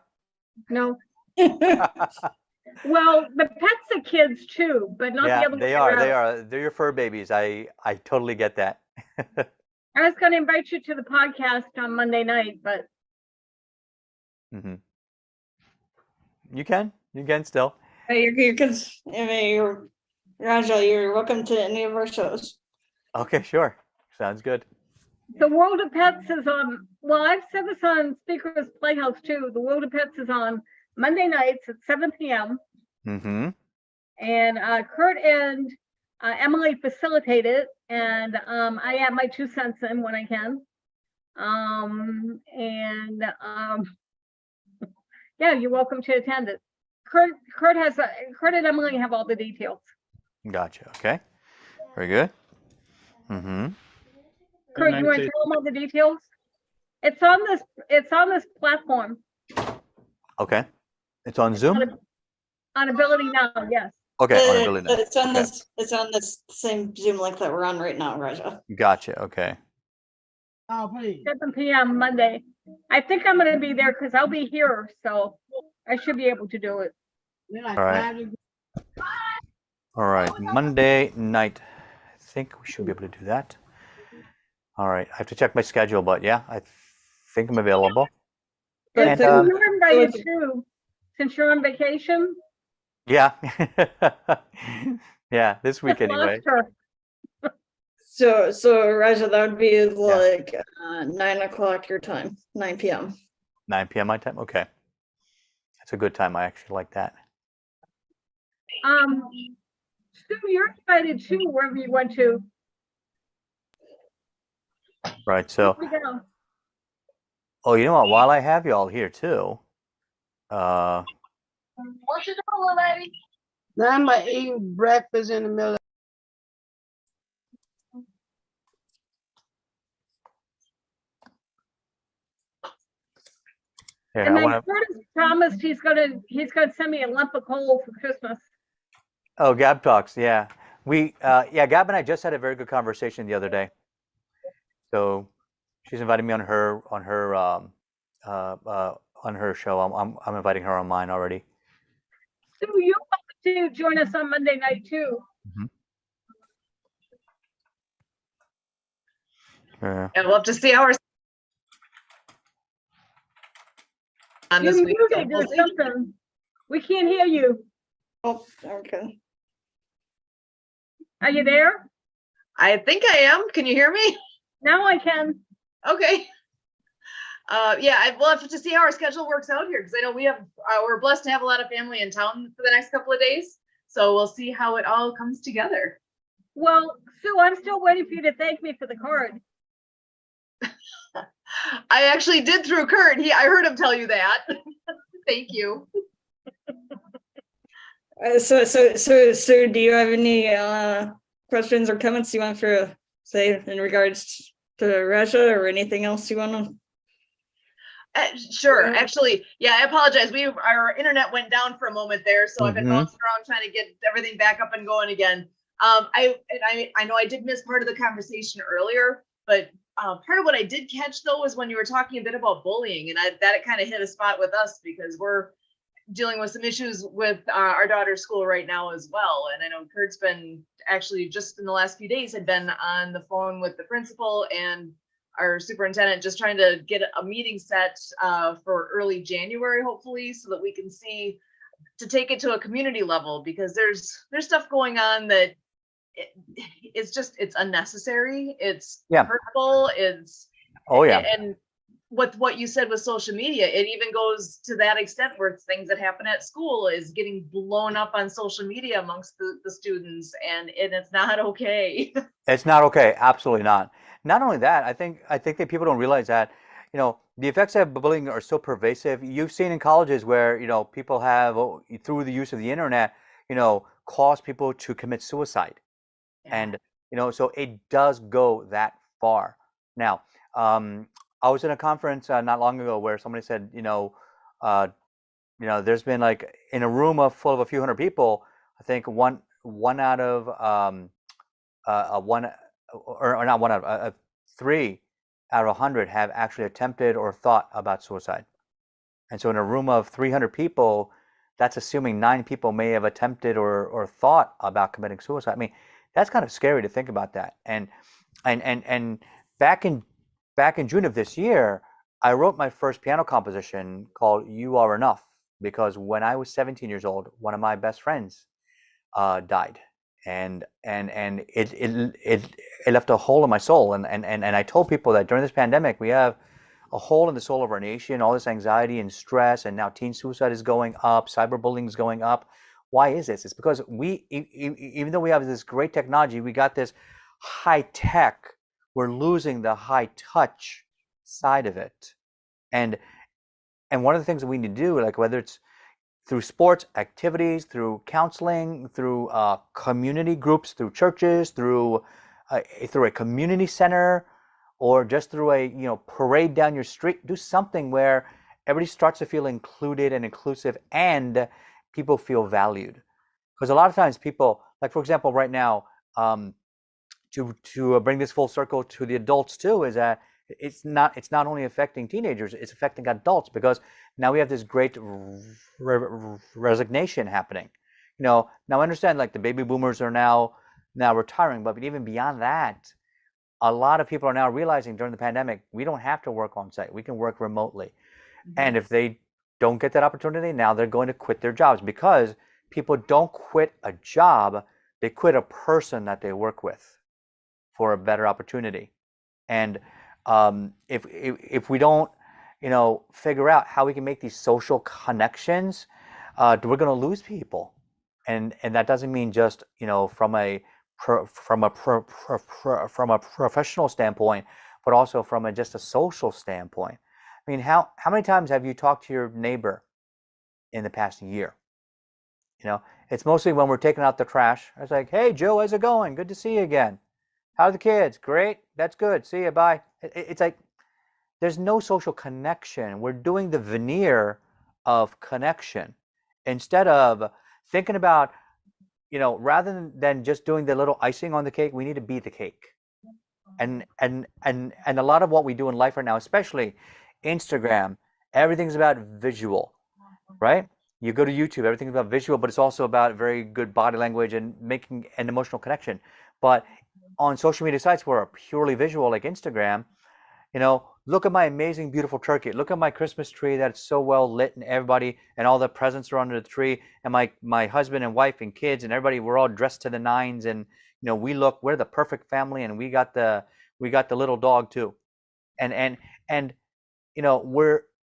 No. Well, the pets are kids too, but not the other they way are. around. They are. They're your fur babies. I totally get that. I was going to invite you to the podcast on Monday night, but You can still. You can, Raja, you're welcome to any of our shows. Okay, sure. Sounds good. the World of Pets is on, well, I've said this on Speaker's Playhouse too. The World of Pets is on Monday nights at 7 p.m. Mm-hmm. And Kurt and Emily facilitate it, and I add my 2 cents in when I can. Yeah, you're welcome to attend it. Kurt and Emily have all the details. Gotcha. Okay. Very good. Mm-hmm. Kurt, you want to tell them all the details? It's on this platform. Okay. It's on Zoom? On Ability Now, yes. Okay. On Ability Now. It's on this same Zoom link that we're on right now, Raja. Gotcha. Okay. 7 p.m. Monday. I think I'm going to be there because I'll be here, so I should be able to do it. All right. All right. Monday night. I think we should be able to do that. All right. I have to check my schedule, but yeah, I think I'm available. And, And, you're invited too, since you're on vacation. Yeah. Yeah. This week Just anyway. lost her. So Raja, that would be like 9 o'clock your time, 9 p.m. 9 p.m. my time. Okay, that's a good time. I actually like that. Sue, you're invited too, wherever you went to. Right. So, Where'd you go? oh, you know what? While I have you all here too, What you doing, little lady? Now I'm eating breakfast in the middle. here, And I then want to. Curtis promised he's gonna send me a lump of coal for Christmas. Oh, Gab talks. Yeah, Gab and I just had a very good conversation the other day. So she's invited me on her show. I'm inviting her on mine already. Sue, you want to join us on Monday night too. Yeah. Yeah, we'll have to see how our on You're this week. So muted we'll or see. something. We can't hear you. Oh, okay. Are you there? I think I am. Can you hear me? Now I can. Okay. We'll have to see how our schedule works out here because I know we're blessed to have a lot of family in town for the next couple of days. So we'll see how it all comes together. Well, Sue, I'm still waiting for you to thank me for the card. I actually did through Kurt. I heard him tell you that. Thank you. So do you have any questions or comments you want to say in regards to Raja or anything else you want to? Sure. Yeah. Actually, I apologize. Our internet went down for a moment there, so I've been bouncing around trying to get everything back up and going again. I know I did miss part of the conversation earlier, but part of what I did catch though was when you were talking a bit about bullying, and that it kind of hit a spot with us because we're dealing with some issues with our daughter's school right now as well. And I know Kurt's been actually just in the last few days had been on the phone with the principal and our superintendent, just trying to get a meeting set for early January, hopefully, so that we can see to take it to a community level, because there's stuff going on that it's unnecessary. It's hurtful. And with what you said with social media, it even goes to that extent where it's things that happen at school is getting blown up on social media amongst the students, and it's not okay. It's not okay. Absolutely not. Not only that, I think that people don't realize that, the effects of bullying are so pervasive. You've seen in colleges where, people have, through the use of the internet, caused people to commit suicide. And, so it does go that far. Now, I was in a conference not long ago where somebody said, there's been like in a room full of a few hundred people, I think one out of three out of 100 have actually attempted or thought about suicide. And so in a room of 300 people, that's assuming 9 people may have attempted or thought about committing suicide. I mean, that's kind of scary to think about that. And back in June of this year, I wrote my first piano composition called "You Are Enough," because when I was 17 years old, one of my best friends died, and it left a hole in my soul. And I told people that during this pandemic, we have a hole in the soul of our nation, all this anxiety and stress, and now teen suicide is going up, cyberbullying is going up. Why is this? It's because even though we have this great technology, we got this high tech, we're losing the high touch side of it. And one of the things that we need to do, like whether it's through sports activities, through counseling, through community groups, through churches, through a community center, or just through a parade down your street, do something where everybody starts to feel included and inclusive, and people feel valued. Because a lot of times people, like for example, right now, to bring this full circle to the adults too, is that it's not only affecting teenagers, it's affecting adults, because now we have this great resignation happening. Now I understand like the baby boomers are now retiring, but even beyond that, a lot of people are now realizing during the pandemic, we don't have to work on site, we can work remotely. And if they don't get that opportunity, now they're going to quit their jobs, because people don't quit a job, they quit a person that they work with. for a better opportunity. And if we don't, figure out how we can make these social connections, we're going to lose people. And that doesn't mean just, from a professional standpoint, but also from just a social standpoint. I mean, how many times have you talked to your neighbor in the past year? It's mostly when we're taking out the trash. It's like, hey, Joe, how's it going? Good to see you again. How are the kids? Great. That's good. See you. Bye. It's like there's no social connection. We're doing the veneer of connection instead of thinking about, rather than just doing the little icing on the cake, we need to be the cake. And a lot of what we do in life right now, especially Instagram, everything's about visual, right? You go to YouTube, everything's about visual, but it's also about very good body language and making an emotional connection. But on social media sites where are purely visual, like Instagram, look at my amazing, beautiful turkey. Look at my Christmas tree that's so well lit, and everybody and all the presents are under the tree. And my husband and wife and kids and everybody, we're all dressed to the nines, and we're the perfect family, and we got the little dog too. And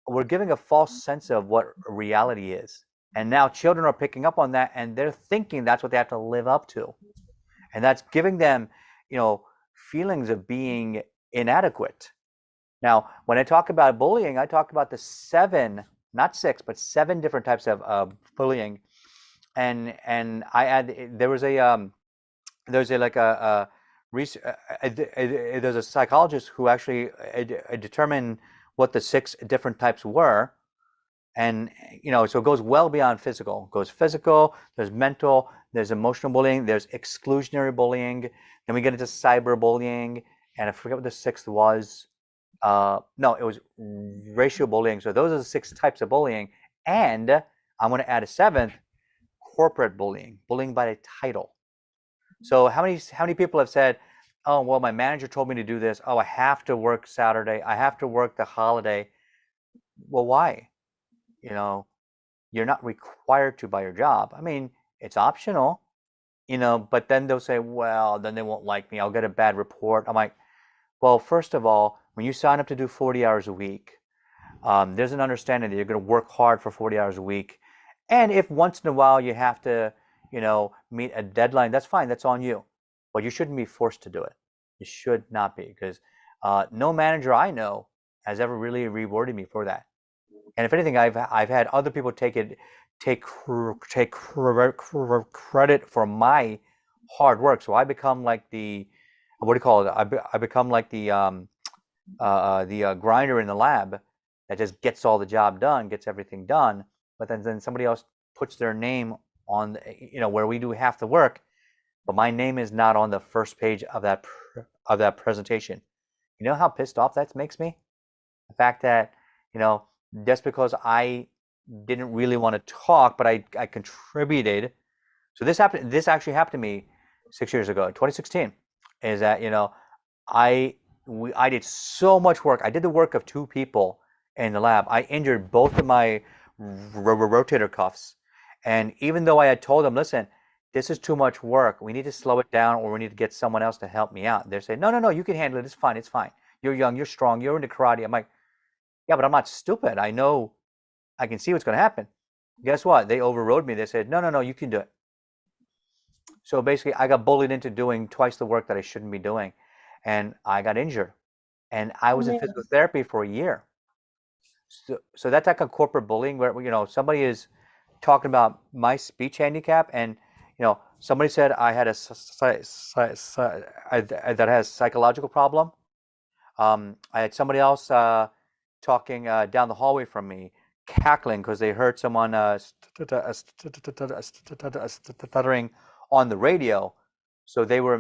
we're giving a false sense of what reality is. And now children are picking up on that, and they're thinking that's what they have to live up to. And that's giving them, feelings of being inadequate. Now, when I talk about bullying, I talk about the 7, not 6, but 7 different types of bullying. And I add, there's a psychologist who actually determined what the 6 different types were. And, so it goes well beyond physical. It goes physical, there's mental, there's emotional bullying, there's exclusionary bullying. Then we get into cyberbullying, and I forget what the 6th was. No, it was racial bullying. So those are the 6 types of bullying. And I'm going to add a 7th, corporate bullying by the title. So how many people have said, oh, well, my manager told me to do this. Oh, I have to work Saturday. I have to work the holiday. Well, why? You're not required to by your job. I mean, it's optional, but then they'll say, well, then they won't like me. I'll get a bad report. I'm like, well, first of all, when you sign up to do 40 hours a week, there's an understanding that you're going to work hard for 40 hours a week. And if once in a while you have to, meet a deadline, that's fine. That's on you. But you shouldn't be forced to do it. You should not be, because no manager I know has ever really rewarded me for that. And if anything, I've had other people take credit for my hard work. So I become like the, what do you call it? I become like the grinder in the lab that just gets all the job done, gets everything done. But then somebody else puts their name on, where we do half the work, but my name is not on the first page of that presentation. You know how pissed off that makes me? The fact that, just because I didn't really want to talk, but I contributed. So this actually happened to me 6 years ago, 2016, is that, I did so much work. I did the work of 2 people in the lab. I injured both of my rotator cuffs. And even though I had told them, listen, this is too much work. We need to slow it down, or we need to get someone else to help me out. They're saying, no, you can handle it. It's fine. It's fine. You're young. You're strong. You're into karate. I'm like, yeah, but I'm not stupid. I know, I can see what's going to happen. Guess what? They overrode me. They said, no, you can do it. So basically, I got bullied into doing twice the work that I shouldn't be doing. And I got injured. And I was in physical therapy for a year. So that's like a corporate bullying where, somebody is talking about my speech handicap, and, somebody said I had that has psychological problem. I had somebody else talking down the hallway from me, cackling because they heard someone stuttering on the radio. So they were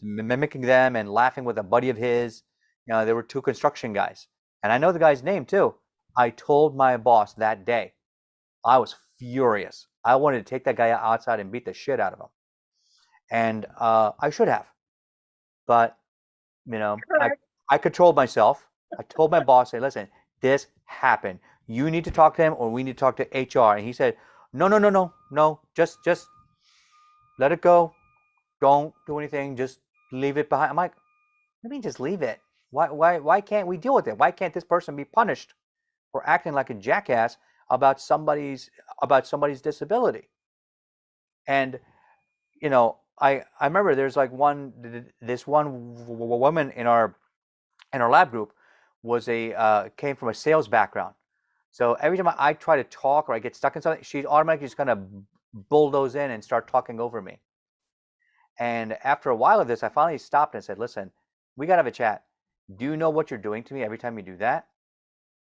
mimicking them and laughing with a buddy of his. There were 2 construction guys, and I know the guy's name too. I told my boss that day. I was furious. I wanted to take that guy outside and beat the shit out of him, and I should have, but I controlled myself. I told my boss, "Hey, listen, this happened. You need to talk to him, or we need to talk to HR." And he said, "No. Just let it go. Don't do anything. Just leave it behind. I'm like, what do you mean just leave it? Why can't we deal with it? Why can't this person be punished for acting like a jackass about somebody's disability? And I remember there's like this one woman in our lab group came from a sales background. So every time I try to talk or I get stuck in something, she's automatically just gonna bulldoze in and start talking over me. And after a while of this, I finally stopped and said, listen, we gotta have a chat. Do you know what you're doing to me every time you do that?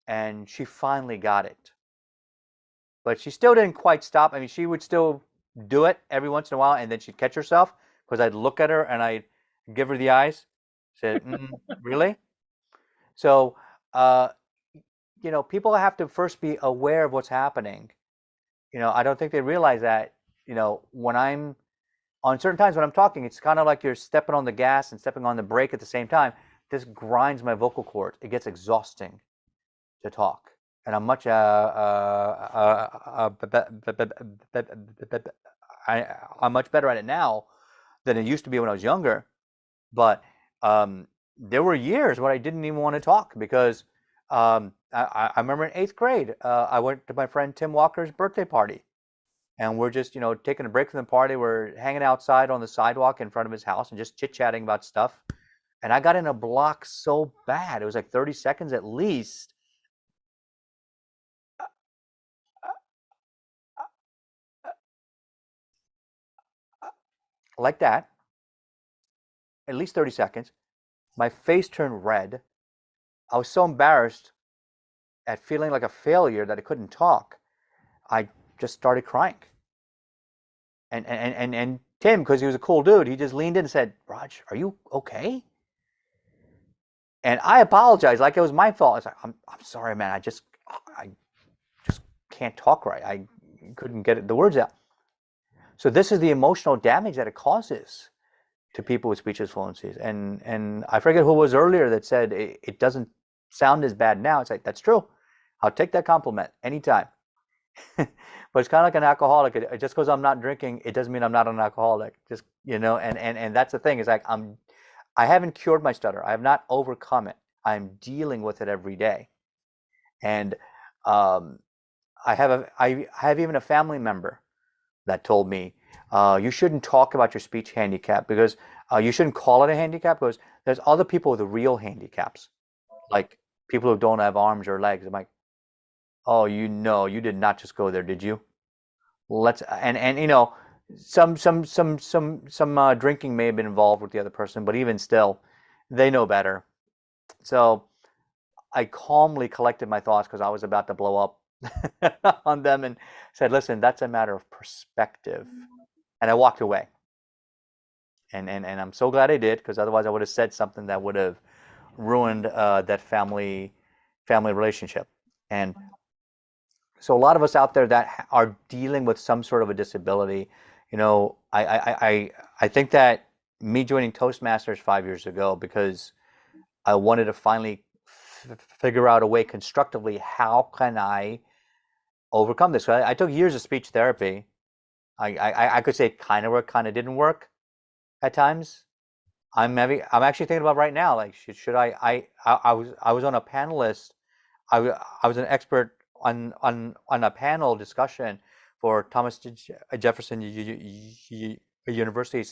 And she finally got it. But she still didn't quite stop. I mean, she would still do it every once in a while, and then she'd catch herself because I'd look at her and I'd give her the eyes. Said, really? So, people have to first be aware of what's happening. I don't think they realize that, when I'm on certain times when I'm talking, it's kind of like you're stepping on the gas and stepping on the brake at the same time. This grinds my vocal cords. It gets exhausting to talk. And I'm much I'm much better at it now than it used to be when I was younger. But there were years when I didn't even want to talk because I remember in 8th grade, I went to my friend Tim Walker's birthday party. And we're just, taking a break from the party. We're hanging outside on the sidewalk in front of his house and just chit-chatting about stuff. And I got in a block so bad. It was like 30 seconds at least. Like that. At least 30 seconds. My face turned red. I was so embarrassed at feeling like a failure that I couldn't talk. I just started crying. And Tim, because he was a cool dude, he just leaned in and said, Raj, are you okay? And I apologized like it was my fault. I was like, I'm sorry, man. I just can't talk right. I couldn't get the words out. So this is the emotional damage that it causes to people with speech fluencies. And I forget who was earlier that said it doesn't sound as bad now. It's like, that's true. I'll take that compliment anytime. But it's kind of like an alcoholic. Just because I'm not drinking, it doesn't mean I'm not an alcoholic. Just, and that's the thing. Is like I haven't cured my stutter. I have not overcome it. I'm dealing with it every day. And I have even a family member that told me you shouldn't talk about your speech handicap because you shouldn't call it a handicap because there's other people with real handicaps, like people who don't have arms or legs. I'm like, oh, you did not just go there, did you? Some drinking may have been involved with the other person, but even still, they know better. So I calmly collected my thoughts because I was about to blow up on them and said, listen, that's a matter of perspective. And I walked away. And I'm so glad I did, because otherwise I would have said something that would have ruined that family relationship. And so a lot of us out there that are dealing with some sort of a disability, I think that me joining Toastmasters 5 years ago because I wanted to finally figure out a way constructively, how can I overcome this? So I took years of speech therapy. I could say it kind of worked, kind of didn't work at times. I'm actually thinking about right now, like should I was on a panelist. I was an expert on a panel discussion for Thomas Jefferson University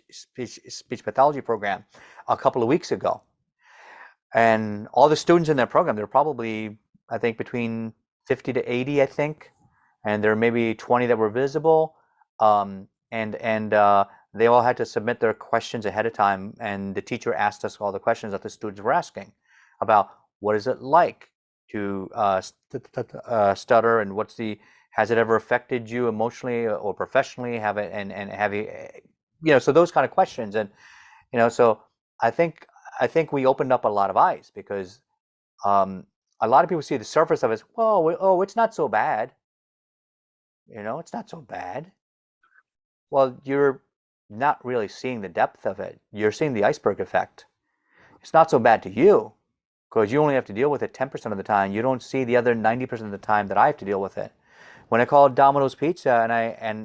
speech pathology program a couple of weeks ago. And all the students in that program, there were probably, I think, between 50 to 80, I think. And there were maybe 20 that were visible. And they all had to submit their questions ahead of time. And the teacher asked us all the questions that the students were asking about what is it like to stutter, and has it ever affected you emotionally or professionally? Have you, so those kind of questions. And, so I think we opened up a lot of eyes, because a lot of people see the surface of it. Oh, it's not so bad. It's not so bad. Well, you're not really seeing the depth of it. You're seeing the iceberg effect. It's not so bad to you, because you only have to deal with it 10% of the time. You don't see the other 90% of the time that I have to deal with it. When I call Domino's Pizza and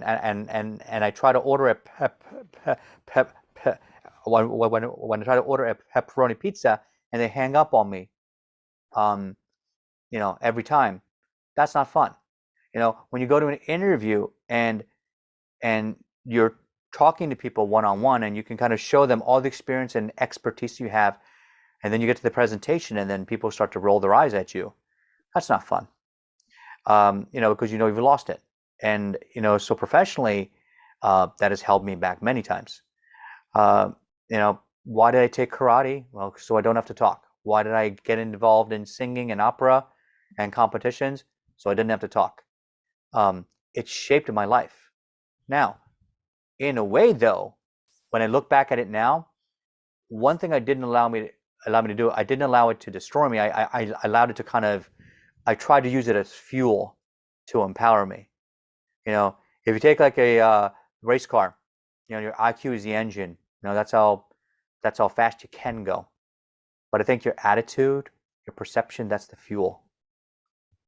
I try to order when I try to order a pepperoni pizza and they hang up on me, every time. That's not fun. When you go to an interview and you're talking to people one-on-one and you can kind of show them all the experience and expertise you have, and then you get to the presentation and then people start to roll their eyes at you. That's not fun. Because you've lost it. And so professionally, that has held me back many times. Why did I take karate? Well, so I don't have to talk. Why did I get involved in singing and opera and competitions? So I didn't have to talk. It shaped my life. Now, in a way, though, when I look back at it now, one thing I didn't allow me to do, I didn't allow it to destroy me. I allowed it to I tried to use it as fuel to empower me. If you take like a race car, your IQ is the engine. That's how fast you can go. But I think your attitude, your perception, that's the fuel.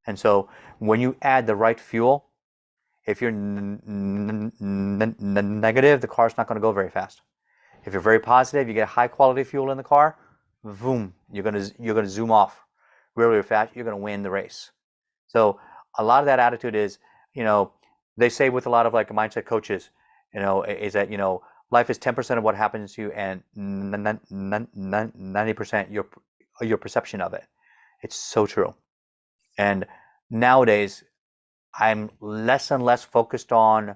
And so when you add the right fuel, if you're negative, the car's not going to go very fast. If you're very positive, you get high quality fuel in the car, boom, you're gonna zoom off really fast. You're gonna win the race. So a lot of that attitude is, they say with a lot of like mindset coaches, is that life is 10% of what happens to you and 90% your perception of it. It's so true. And nowadays, I'm less and less focused on,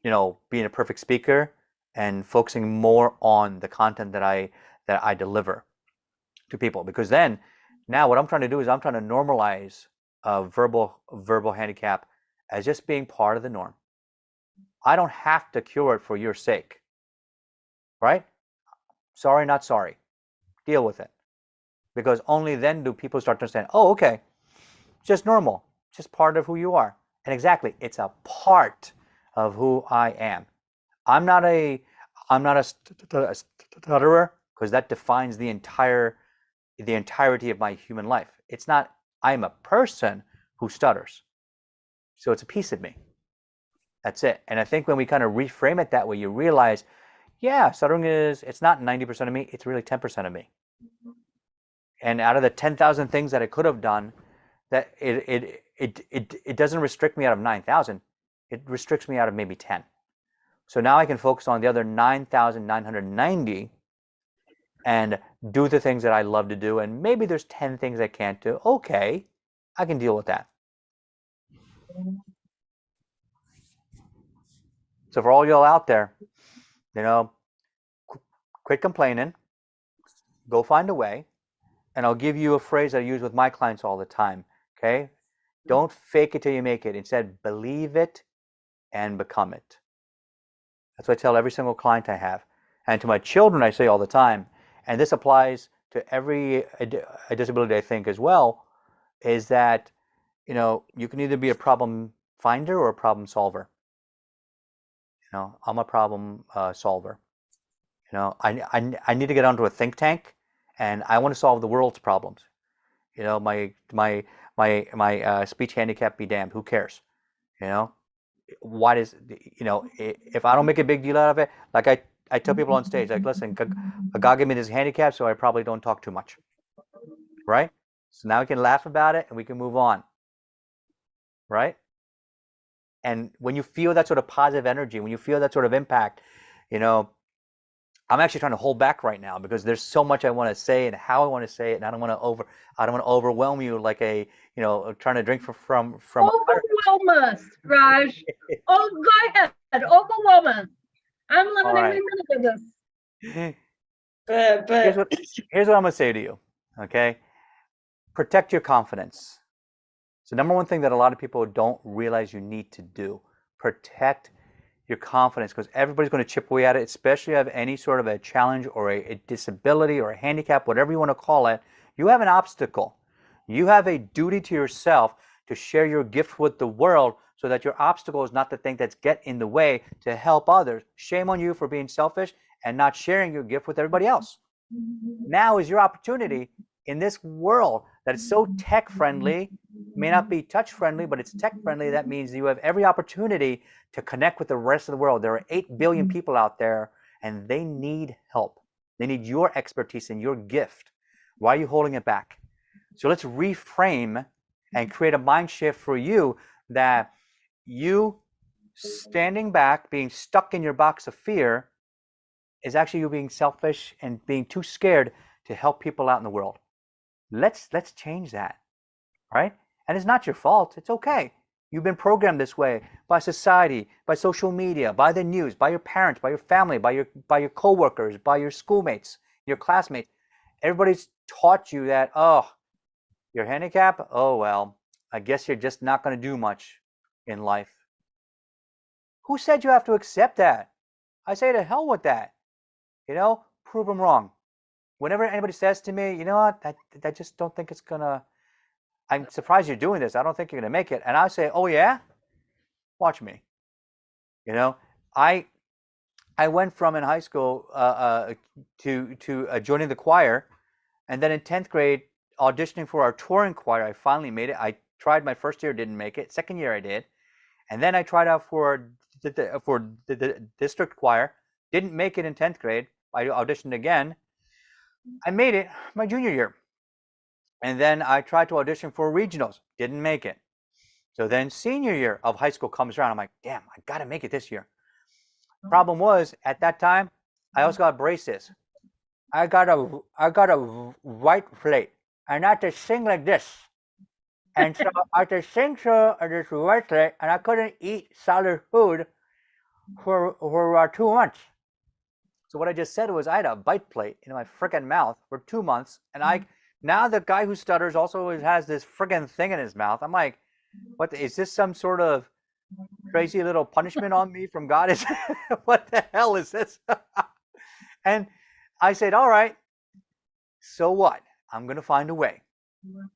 being a perfect speaker and focusing more on the content that I deliver to people. Because then, now what I'm trying to do is I'm trying to normalize verbal handicap as just being part of the norm. I don't have to cure it for your sake, right? Sorry, not sorry. Deal with it. Because only then do people start to understand, oh, okay, just normal, just part of who you are. And exactly, it's a part of who I am. I'm not a stutterer, because that defines the entirety of my human life. It's not, I'm a person who stutters. So it's a piece of me. That's it. And I think when we kind of reframe it that way, you realize, yeah, stuttering it's not 90% of me, it's really 10% of me. And out of the 10,000 things that I could have done, that it doesn't restrict me out of 9,000. It restricts me out of maybe 10. So now I can focus on the other 9,990 and do the things that I love to do. And maybe there's 10 things I can't do. Okay, I can deal with that. So for all y'all out there, quit complaining, go find a way. And I'll give you a phrase I use with my clients all the time, okay? Don't fake it till you make it. Instead, believe it and become it. That's what I tell every single client I have. And to my children, I say all the time, and this applies to every disability I think as well, is that, you can either be a problem finder or a problem solver. I'm a problem solver. I need to get onto a think tank, and I want to solve the world's problems. My speech handicap be damned. Who cares? Why does if I don't make a big deal out of it, like I tell people on stage, like, listen, God gave me this handicap, so I probably don't talk too much, right? So now we can laugh about it and we can move on, right? And when you feel that sort of positive energy, when you feel that sort of impact, I'm actually trying to hold back right now because there's so much I want to say and how I want to say it, and I don't want to overwhelm you like trying to drink from. Overwhelm us, Raj. Oh, go ahead, overwhelm us. I'm loving every minute of this. But here's what I'm gonna say to you. Okay, protect your confidence. It's the number one thing that a lot of people don't realize you need to do. Protect your confidence, because everybody's going to chip away at it, especially if you have any sort of a challenge or a disability or a handicap, whatever you want to call it. You have an obstacle. You have a duty to yourself to share your gift with the world so that your obstacle is not the thing that's get in the way to help others. Shame on you for being selfish and not sharing your gift with everybody else. Now is your opportunity in this world that is so tech friendly, may not be touch friendly, but it's tech friendly. That means you have every opportunity to connect with the rest of the world. There are 8 billion people out there, and they need help. They need your expertise and your gift. Why are you holding it back? So let's reframe and create a mind shift for you that you standing back, being stuck in your box of fear, is actually you being selfish and being too scared to help people out in the world. Let's change that, right? And it's not your fault. It's okay. You've been programmed this way by society, by social media, by the news, by your parents, by your family, by your coworkers, by your schoolmates, your classmates. Everybody's taught you that, oh, you're handicapped? Oh, well, I guess you're just not going to do much in life. Who said you have to accept that? I say to hell with that. Prove them wrong. Whenever anybody says to me, you know what, I just don't think it's going to, I'm surprised you're doing this. I don't think you're going to make it. And I say, oh, yeah? Watch me. I went from in high school to joining the choir. And then in 10th grade, auditioning for our touring choir, I finally made it. I tried my first year, didn't make it. Second year, I did. And then I tried out for the district choir. Didn't make it in 10th grade. I auditioned again. I made it my junior year. And then I tried to audition for regionals. Didn't make it. So then senior year of high school comes around. I'm like, damn, I got to make it this year. Problem was, at that time, I also got braces. I got a white plate. And I had to sing like this. And so I had to sing through this white plate, and I couldn't eat solid food for 2 months. So what I just said was I had a bite plate in my freaking mouth for 2 months, and now the guy who stutters also has this freaking thing in his mouth. I'm like, is this some sort of crazy little punishment on me from God? What the hell is this? And I said, all right, so what? I'm gonna find a way.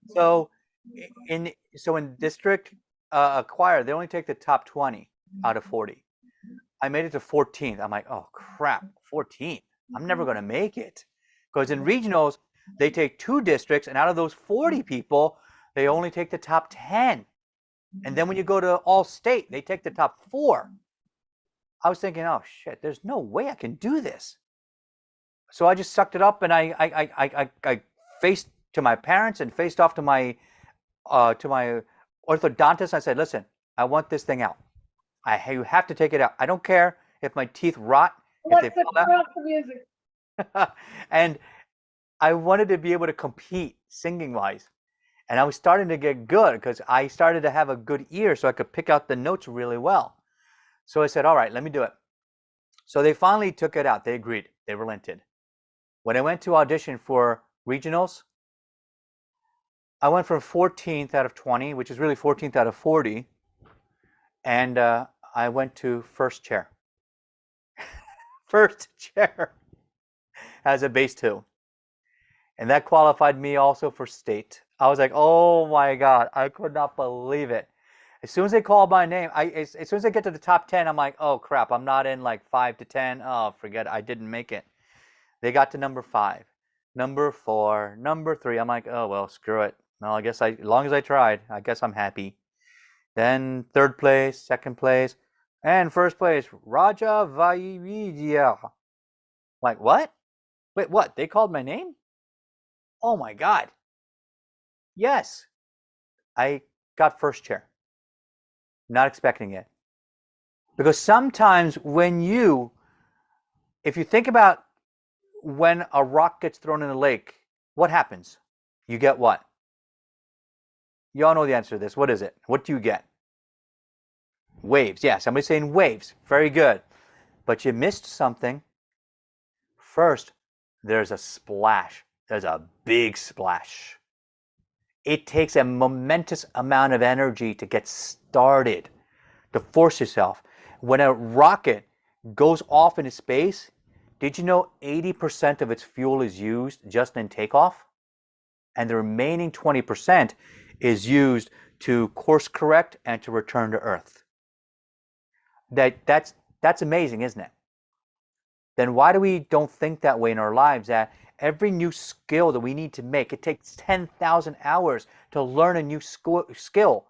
So in district choir, they only take the top 20 out of 40. I made it to 14th. I'm like, oh crap, 14. I'm never gonna make it. Because in regionals, they take 2 districts, and out of those 40 people, they only take the top 10. And then when you go to all state, they take the top 4. I was thinking, oh shit, there's no way I can do this. So I just sucked it up, and I faced to my parents and faced off to my orthodontist. I said, listen, I want this thing out. You have to take it out. I don't care if my teeth rot. If they fall out. The music. And I wanted to be able to compete singing wise. And I was starting to get good because I started to have a good ear so I could pick out the notes really well. So I said, all right, let me do it. So they finally took it out. They agreed. They relented. When I went to audition for regionals, I went from 14th out of 20, which is really 14th out of 40. And I went to first chair. First chair as a bass 2. And that qualified me also for state. I was like, oh my God, I could not believe it. As soon as they called my name, as soon as I get to the top 10, I'm like, oh crap, I'm not in like 5 to 10. Oh, forget it, I didn't make it. They got to number 5, number 4, number 3. I'm like, oh, well, screw it. No, I guess as long as I tried, I guess I'm happy. Then 3rd place, 2nd place, and 1st place, Raja Vaividya. Like, what? Wait, what? They called my name? Oh my God. Yes. I got first chair. Not expecting it. Because sometimes if you think about when a rock gets thrown in the lake, what happens? You get what? You all know the answer to this. What is it? What do you get? Waves. Yeah, somebody's saying waves. Very good. But you missed something. First, there's a splash. There's a big splash. It takes a momentous amount of energy to get started, to force yourself. When a rocket goes off into space, did you know 80% of its fuel is used just in takeoff? And the remaining 20% is used to course correct and to return to Earth. That's amazing, isn't it? Then why do we don't think that way in our lives, that every new skill that we need to make, it takes 10,000 hours to learn a new skill.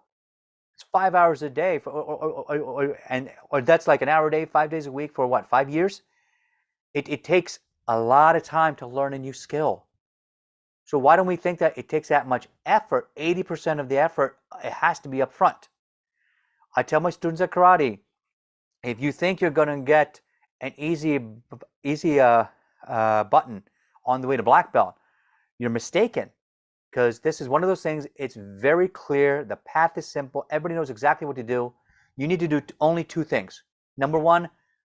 It's 5 hours a day, or that's like an hour a day, 5 days a week for what, 5 years? It takes a lot of time to learn a new skill. So why don't we think that it takes that much effort? 80% of the effort, it has to be up front. I tell my students at karate, if you think you're going to get an easy button on the way to black belt, you're mistaken, because this is one of those things. It's very clear. The path is simple. Everybody knows exactly what to do. You need to do only two things. Number one,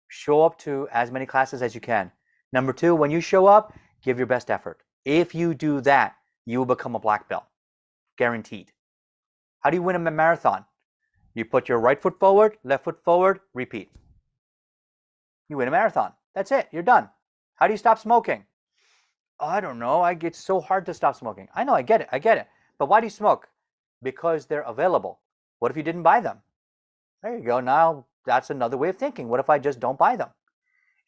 show up to as many classes as you can. Number two, when you show up, give your best effort. If you do that, you will become a black belt, guaranteed. How do you win a marathon? You put your right foot forward, left foot forward, repeat. You win a marathon. That's it. You're done. How do you stop smoking? I don't know. It's so hard to stop smoking. I know. I get it. But why do you smoke? Because they're available. What if you didn't buy them? There you go. Now that's another way of thinking. What if I just don't buy them?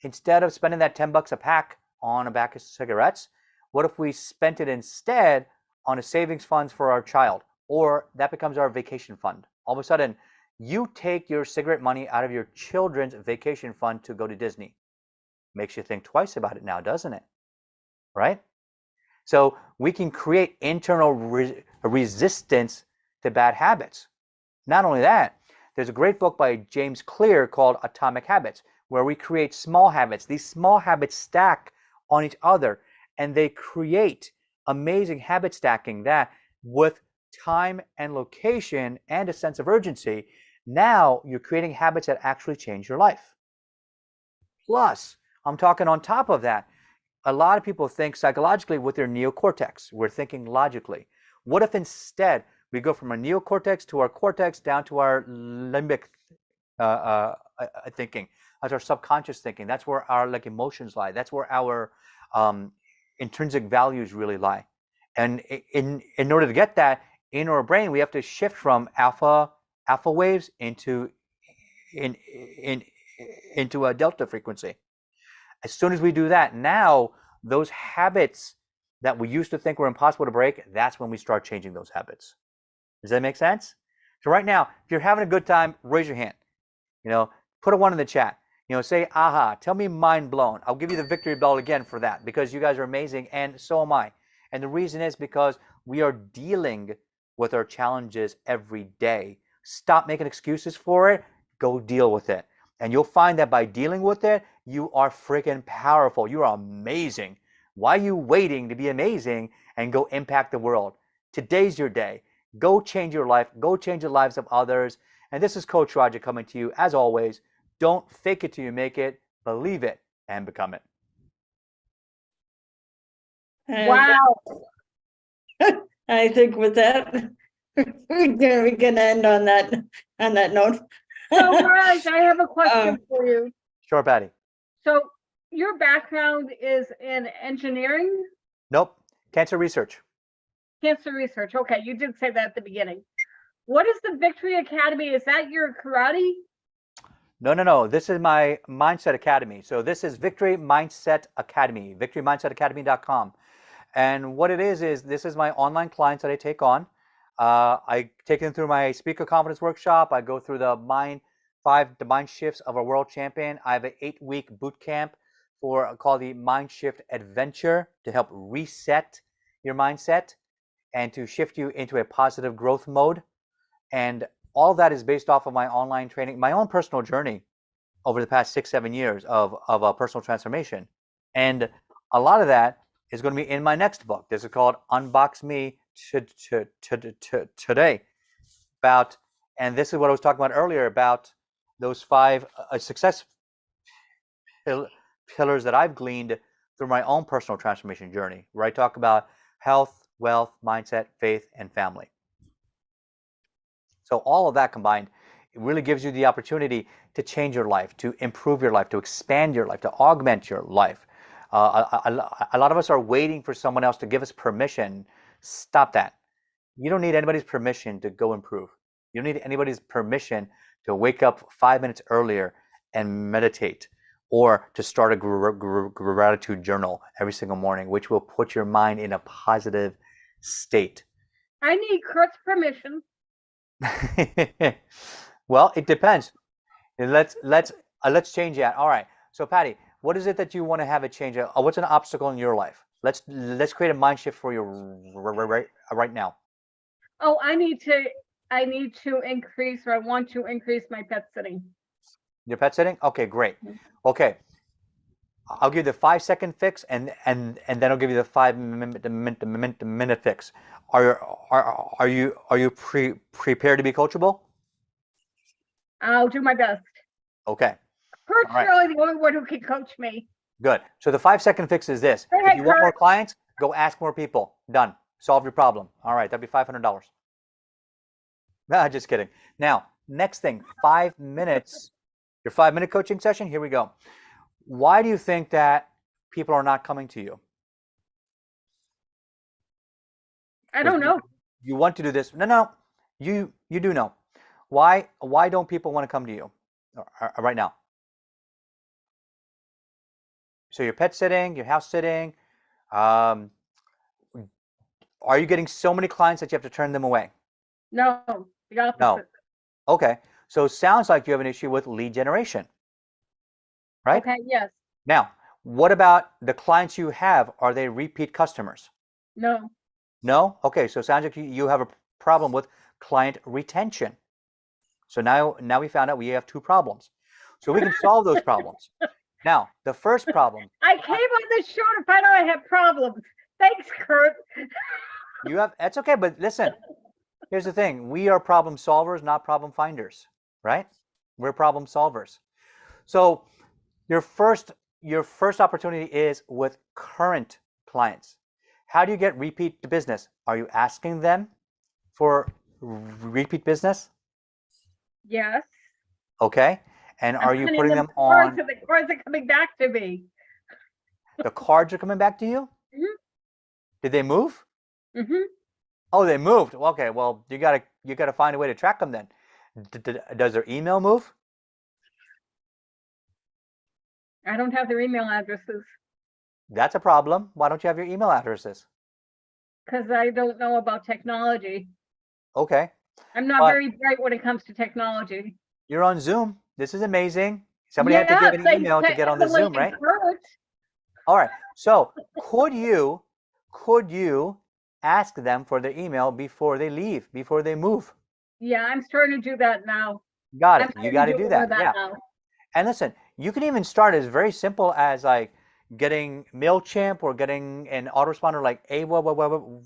Instead of spending that $10 a pack on a pack of cigarettes, what if we spent it instead on a savings fund for our child? Or that becomes our vacation fund. All of a sudden, you take your cigarette money out of your children's vacation fund to go to Disney. Makes you think twice about it now, doesn't it? Right? So we can create internal resistance to bad habits. Not only that, there's a great book by James Clear called Atomic Habits, where we create small habits. These small habits stack on each other, and they create amazing habit stacking that, with time and location and a sense of urgency, now you're creating habits that actually change your life. Plus, I'm talking on top of that, a lot of people think psychologically with their neocortex. We're thinking logically. What if instead we go from our neocortex to our cortex down to our limbic thinking? That's our subconscious thinking. That's where our emotions lie. That's where our intrinsic values really lie. And in order to get that in our brain, we have to shift from alpha waves into a delta frequency. As soon as we do that, now those habits that we used to think were impossible to break, that's when we start changing those habits. Does that make sense? So right now, if you're having a good time, raise your hand. Put a 1 in the chat. Say aha. Tell me mind blown. I'll give you the victory bell again for that, because you guys are amazing, and so am I. And the reason is because we are dealing with our challenges every day. Stop making excuses for it. Go deal with it. And you'll find that by dealing with it, you are freaking powerful. You are amazing. Why are you waiting to be amazing and go impact the world? Today's your day. Go change your life. Go change the lives of others. And this is Coach Roger coming to you, as always. Don't fake it till you make it. Believe it and become it. Wow. I think with that, we can end on that note. So, Raj, I have a question for you. Sure, Patty. So, your background is in engineering? Nope. Cancer research. Cancer research. Okay, you did say that at the beginning. What is the Victory Academy? Is that your karate? No. This is my Mindset Academy. So this is Victory Mindset Academy, victorymindsetacademy.com. And what it is this is my online clients that I take on. I take them through my speaker confidence workshop. I go through the mind shifts of a world champion. I have an 8-week boot camp called the Mind Shift Adventure to help reset your mindset and to shift you into a positive growth mode. And all that is based off of my online training, my own personal journey over the past 6-7 years of personal transformation. And a lot of that is going to be in my next book. This is called Unbox Me Today. And this is what I was talking about earlier about those 5 success pillars that I've gleaned through my own personal transformation journey, where I talk about health, wealth, mindset, faith, and family. So all of that combined, it really gives you the opportunity to change your life, to improve your life, to expand your life, to augment your life. A lot of us are waiting for someone else to give us permission. Stop that. You don't need anybody's permission to go improve. You don't need anybody's permission to wake up 5 minutes earlier and meditate, or to start a gratitude journal every single morning, which will put your mind in a positive state. I need Kurt's permission. Well, it depends. Let's change that. All right. So Patty, What is it that you want to have a change? What's an obstacle in your life? Let's create a mind shift for you right now. Oh, I need to increase, or I want to increase my pet sitting. Your pet sitting? Okay, great. Okay, I'll give you the 5-second fix, and then I'll give you the 5-minute fix. Are you prepared to be coachable? I'll do my best. Okay, Kurt's All right. really the only one who can coach me. good. So the 5-second fix is this: Go if ahead, you want more Kurt. clients, go ask more people. Done. Solve your problem. All right, that'd be $500. Nah, just kidding. Now, next thing, 5 minutes. Your 5-minute coaching session. Here we go. Why do you think that people are not coming to you? I don't know. You want to do this? No. You do know. Why don't people want to come to you right now? So you're pet sitting, you're house sitting. Are you getting so many clients that you have to turn them away? No, the opposite. No. Okay. So it sounds like you have an issue with lead generation, right? Okay, yes. Now, what about the clients you have? Are they repeat customers? No. No? Okay, so it sounds like you have a problem with client retention. So now we found out we have 2 problems. So we can solve those problems. Now, the first problem, I came on this show to find out I have problems. Thanks, Kurt. that's okay, but listen, here's the thing. We are problem solvers, not problem finders, right? We're problem solvers. So your first opportunity is with current clients. How do you get repeat business? Are you asking them for repeat business? Yes. Okay. And are you sending putting them cards, on? and the cards are coming back to me. The cards are coming back to you? Mhm. Did they move? Mm-hmm. Oh, they moved. Okay, well, you gotta find a way to track them then. Does their email move? I don't have their email addresses That's a problem. Why don't you have your email addresses? because I don't know about technology. Okay, I'm not But- very bright when it comes to technology. you're on Zoom. This is amazing. Somebody had to give an thanks email to get on the Emily Zoom, right? and Kurt. All right. So could you ask them for their email before they leave, before they move? Yeah, I'm starting to do that now. Got I'm it. You starting got to to do more that. of Yeah. now. And listen, you can even start as very simple as like getting MailChimp or getting an autoresponder like Aweber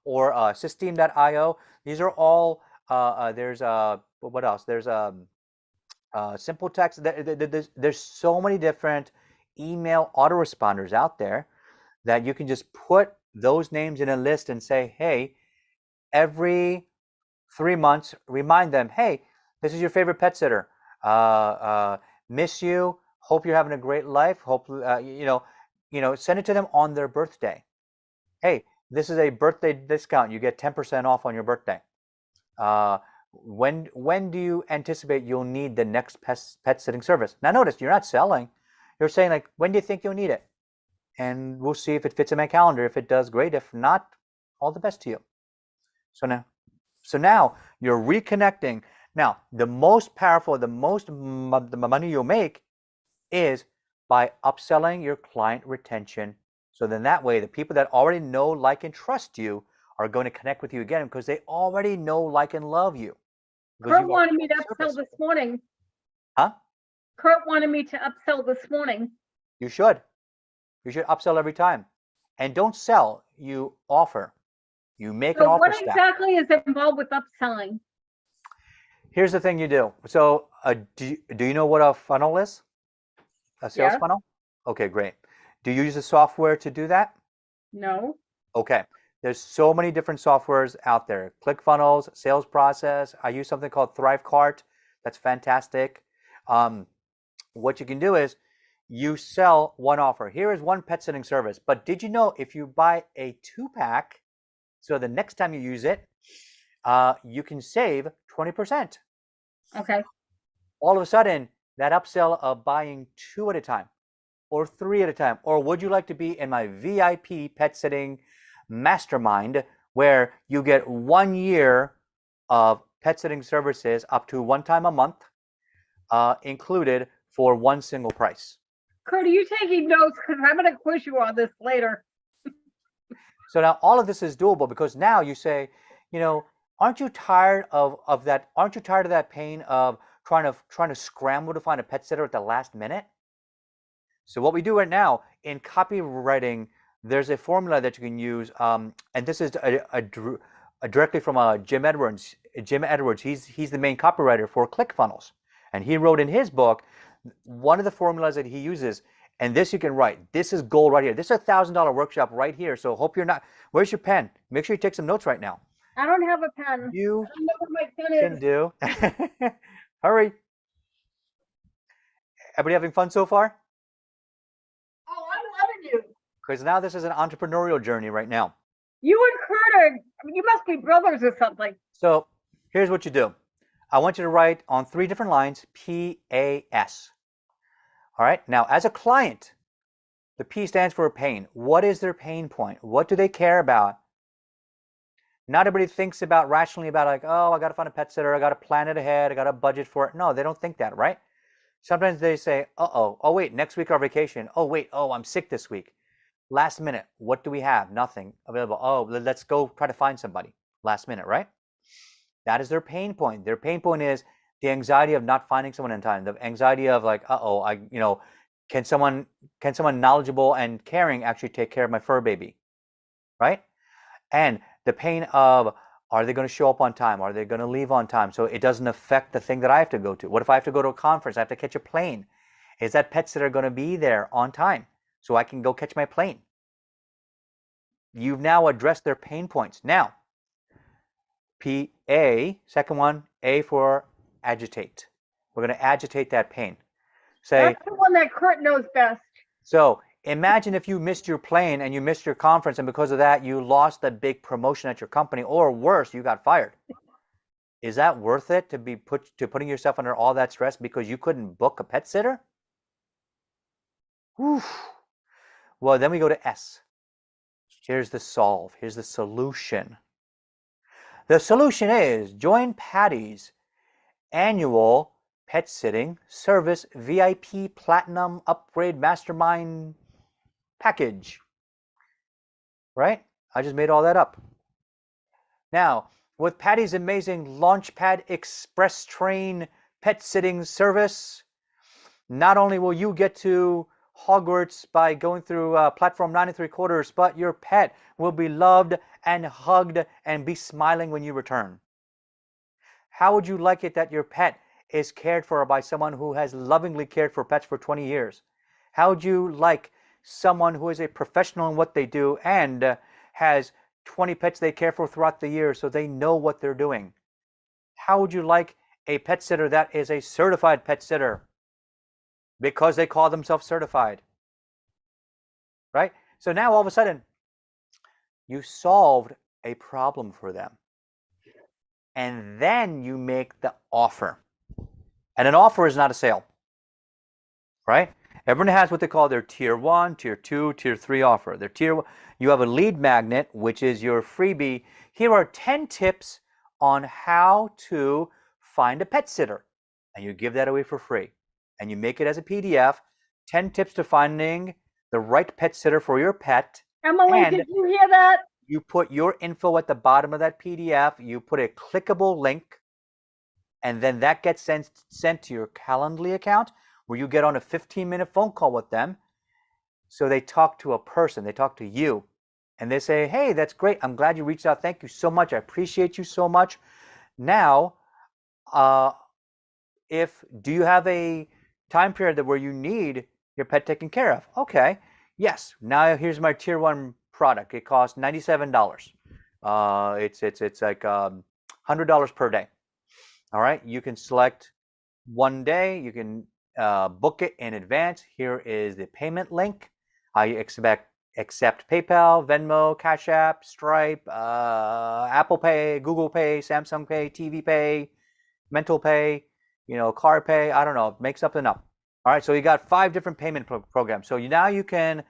or Systeme.io. These are all, there's, what else? There's Simple Text. There's so many different email autoresponders out there that you can just put those names in a list and say, hey, every 3 months, remind them, hey, this is your favorite pet sitter. Miss you. Hope you're having a great life. Hope send it to them on their birthday. Hey, this is a birthday discount. You get 10% off on your birthday. When do you anticipate you'll need the next pet sitting service? Now, notice you're not selling. You're saying like, when do you think you'll need it? And we'll see if it fits in my calendar. If it does, great. If not, all the best to you. So now you're reconnecting. Now, the most powerful, the most the money you'll make is by upselling your client retention. So then that way, the people that already know, like, and trust you are going to connect with you again because they already know, like, and love you. Kurt wanted me to upsell this morning. Huh? Kurt wanted me to upsell this morning. You should. You should upsell every time. And don't sell, you offer. You make an So offer what stack. exactly is involved with upselling? Here's the thing you do. So do you know what a funnel is? A sales Yeah. funnel? Okay, great. Do you use the software to do that? No. Okay. There's so many different softwares out there. ClickFunnels, Sales Process. I use something called ThriveCart. That's fantastic. What you can do is you sell one offer. Here is one pet sitting service. But did you know if you buy a 2-pack, so the next time you use it, you can save 20%. Okay. All of a sudden, that upsell of buying 2 at a time or 3 at a time, or would you like to be in my VIP pet sitting mastermind where you get 1 year of pet sitting services up to 1 time a month included for one single price. Kurt, are you taking notes? Because I'm going to quiz you on this later. So now all of this is doable because now you say, aren't you tired of that? Aren't you tired of that pain of trying to scramble to find a pet sitter at the last minute? So what we do right now in copywriting, there's a formula that you can use, and this is directly from Jim Edwards. Jim Edwards, he's the main copywriter for ClickFunnels, and he wrote in his book one of the formulas that he uses. And this you can write. This is gold right here. This is $1,000 workshop right here. So hope you're not. Where's your pen? Make sure you take some notes right now. I don't have a pen. You I don't know where my pen can is. do. Hurry. Everybody having fun so far? Oh, I'm loving you. Because now this is an entrepreneurial journey right now. You and Kurt are, you must be brothers or something. So here's what you do. I want you to write on 3 different lines, PAS. All right. Now, as a client, the P stands for pain. What is their pain point? What do they care about? Not everybody thinks about rationally about like, oh, I got to find a pet sitter. I got to plan it ahead. I got to budget for it. No, they don't think that, right? Sometimes they say, uh-oh, oh, wait, next week our vacation. Oh, wait, oh, I'm sick this week. Last minute, what do we have? Nothing available. Oh, let's go try to find somebody. Last minute, right? That is their pain point. Their pain point is the anxiety of not finding someone in time, the anxiety of like, can someone knowledgeable and caring actually take care of my fur baby, right? And the pain of, are they going to show up on time? Are they going to leave on time? So it doesn't affect the thing that I have to go to. What if I have to go to a conference? I have to catch a plane. Is that pet sitter going to be there on time so I can go catch my plane? You've now addressed their pain points. Now, P-A, second one, A for agitate. We're going to agitate that pain. Say, That's the one that Kurt knows best. so imagine if you missed your plane and you missed your conference, and because of that, you lost a big promotion at your company, or worse, you got fired. Is that worth it to be putting yourself under all that stress because you couldn't book a pet sitter? Whew. Well, then we go to S. Here's the solve. Here's the solution. The solution is join Patty's annual pet sitting service VIP Platinum Upgrade Mastermind package. Right? I just made all that up. Now, with Patty's amazing Launchpad Express Train pet sitting service, not only will you get to Hogwarts by going through platform 9 3/4, but your pet will be loved and hugged and be smiling when you return. How would you like it that your pet is cared for by someone who has lovingly cared for pets for 20 years? How would you like someone who is a professional in what they do and has 20 pets they care for throughout the year so they know what they're doing? How would you like a pet sitter that is a certified pet sitter because they call themselves certified? Right? So now all of a sudden, you solved a problem for them. And then you make the offer. And an offer is not a sale. Right? Everyone has what they call their tier 1, tier 2, tier 3 offer. Their tier 1, you have a lead magnet, which is your freebie. Here are 10 tips on how to find a pet sitter. And you give that away for free. And you make it as a PDF, 10 tips to finding the right pet sitter for your pet. Emily, And did you hear that? you put your info at the bottom of that PDF. You put a clickable link, and then that gets sent to your Calendly account, where you get on a 15-minute phone call with them. So they talk to a person, they talk to you, and they say, hey, that's great. I'm glad you reached out. Thank you so much. I appreciate you so much. Now, do you have a time period where you need your pet taken care of? Okay. Yes. Now here's my tier 1 product. It costs $97. It's like $100 per day. All right. You can select one day. You can book it in advance. Here is the payment link. I accept PayPal, Venmo, Cash App, Stripe, Apple Pay, Google Pay, Samsung Pay, TV Pay, Mental Pay, Car Pay. I don't know. Make something up. All right. So you got 5 different payment programs. So now you can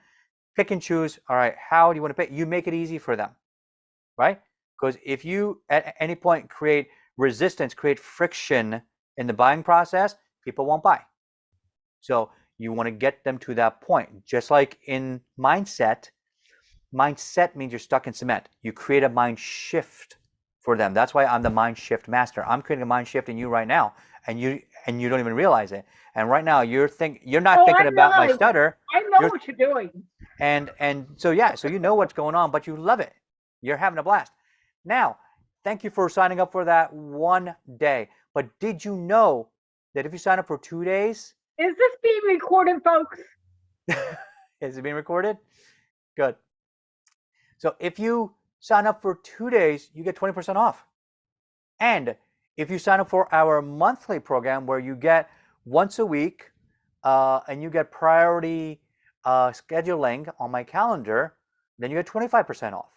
pick and choose. All right. How do you want to pay? You make it easy for them, right? Because if you at any point create resistance, create friction in the buying process, people won't buy. So you want to get them to that point. Just like in mindset means you're stuck in cement. You create a mind shift for them. That's why I'm the mind shift master. I'm creating a mind shift in you right now, and you don't even realize it. And right now you're not Oh, thinking I about my know. stutter. I know You're- what you're doing. And so you know what's going on, but you love it. You're having a blast. Now, thank you for signing up for that one day. But did you know that if you sign up for 2 days, Is this being recorded, folks? is it being recorded? Good. So if you sign up for 2 days, you get 20% off. And if you sign up for our monthly program where you get once a week and you get priority scheduling on my calendar, then you get 25% off.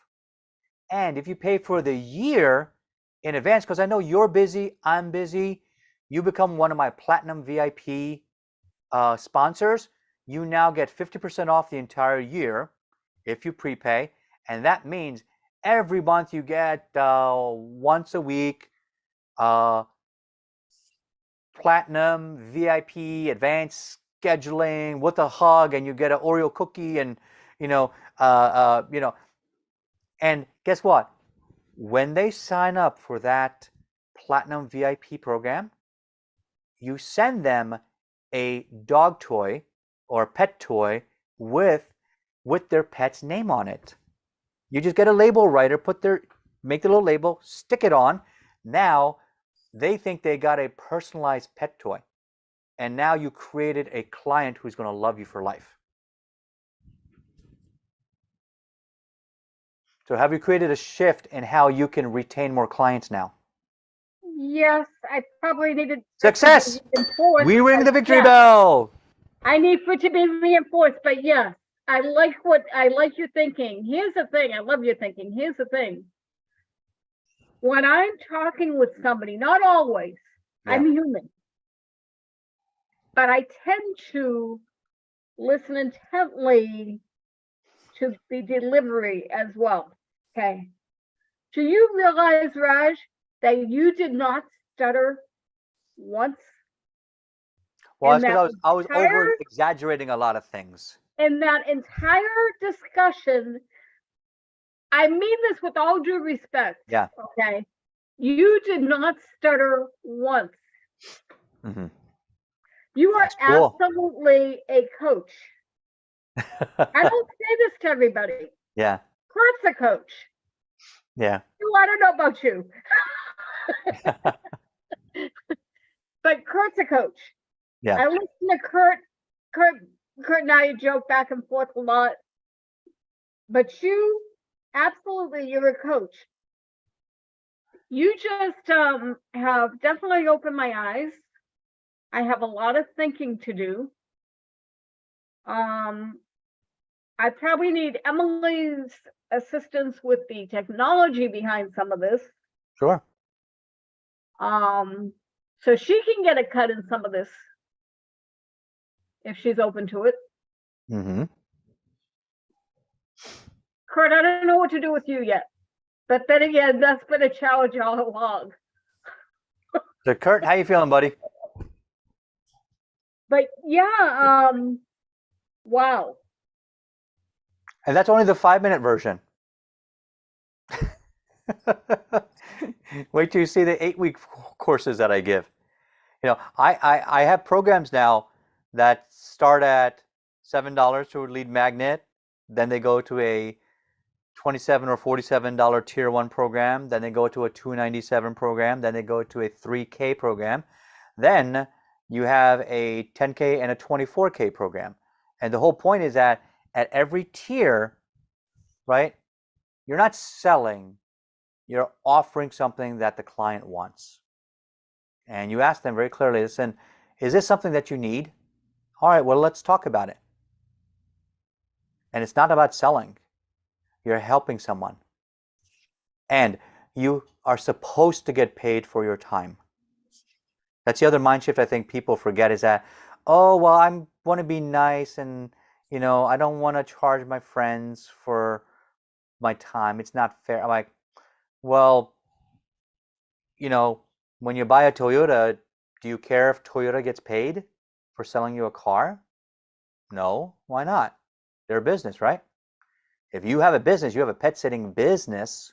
And if you pay for the year in advance, because I know you're busy, I'm busy, you become one of my platinum VIP sponsors, you now get 50% off the entire year if you prepay. And that means every month you get once a week platinum VIP advanced scheduling with a hug, and you get an Oreo cookie, and and guess what? When they sign up for that platinum VIP program, you send them a dog toy or pet toy with their pet's name on it. You just get a label writer, make the little label, stick it on. Now they think they got a personalized pet toy. And now you created a client who's going to love you for life. So have you created a shift in how you can retain more clients now? Yes, I probably needed Success! We ring the victory bell. I need for it to be reinforced, but yes, I like your thinking. Here's the thing. I love your thinking. Here's the thing. When I'm talking with somebody, not always, I'm human, but I tend to listen intently to the delivery as well. Okay. Do you realize, Raj, that you did not stutter once? Well, it's because I was over exaggerating a lot of things. In that entire discussion, I mean this with all due respect. Yeah. Okay. You did not stutter once. Mm-hmm. You are cool. absolutely a coach. I don't say this to everybody. Yeah. Kurt's a coach. Yeah. I don't know about you. But Kurt's a coach. Yeah. I listen to Kurt and I joke back and forth a lot. But you, absolutely, you're a coach. You just have definitely opened my eyes. I have a lot of thinking to do. I probably need Emily's assistance with the technology behind some of this. Sure. So she can get a cut in some of this if she's open to it. Mm-hmm. Kurt, I don't know what to do with you yet. But then again, that's been a challenge all along. So Kurt, how you feeling, buddy? But yeah, wow. And that's only the 5-minute version. Wait till you see the 8-week courses that I give. You know, I have programs now that start at $7 to a lead magnet. Then they go to a $27 or $47 tier 1 program. Then they go to a $297 program. Then they go to a $3K program. Then you have a $10K and a $24K program. And the whole point is that at every tier, right, you're not selling, you're offering something that the client wants. And you ask them very clearly, listen, is this something that you need? All right, well, let's talk about it. And it's not about selling. You're helping someone. And you are supposed to get paid for your time. That's the other mind shift I think people forget is that, oh, well, I want to be nice and, you know, I don't want to charge my friends for my time. It's not fair. I'm like, well, you know, when you buy a Toyota, do you care if Toyota gets paid for selling you a car? No, why not? They're a business, right? If you have a business, you have a pet sitting business,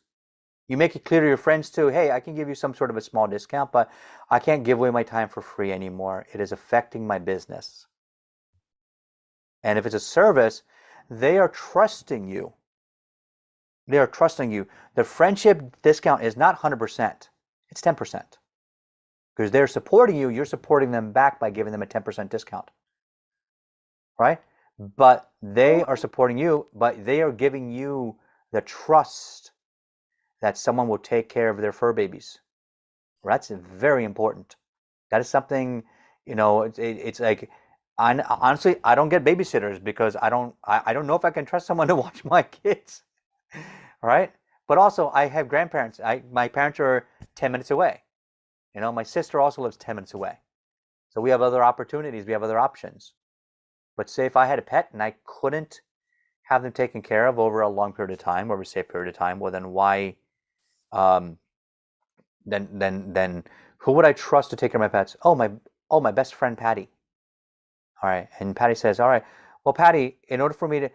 you make it clear to your friends too, hey, I can give you some sort of a small discount, but I can't give away my time for free anymore. It is affecting my business. And if it's a service, they are trusting you. They are trusting you. The friendship discount is not 100%. It's 10%. Because they're supporting you, you're supporting them back by giving them a 10% discount. Right? But they are supporting you, but they are giving you the trust that someone will take care of their fur babies. That's very important. That is something, it's like, honestly, I don't get babysitters because I don't know if I can trust someone to watch my kids. Right? But also I have grandparents. My parents are 10 minutes away. My sister also lives 10 minutes away. So we have other opportunities, we have other options. But say if I had a pet and I couldn't have them taken care of over a long period of time, over a safe period of time, well then why then who would I trust to take care of my pets? Oh, my best friend Patty. All right. And Patty says, all right, well, Patty, in order for me to,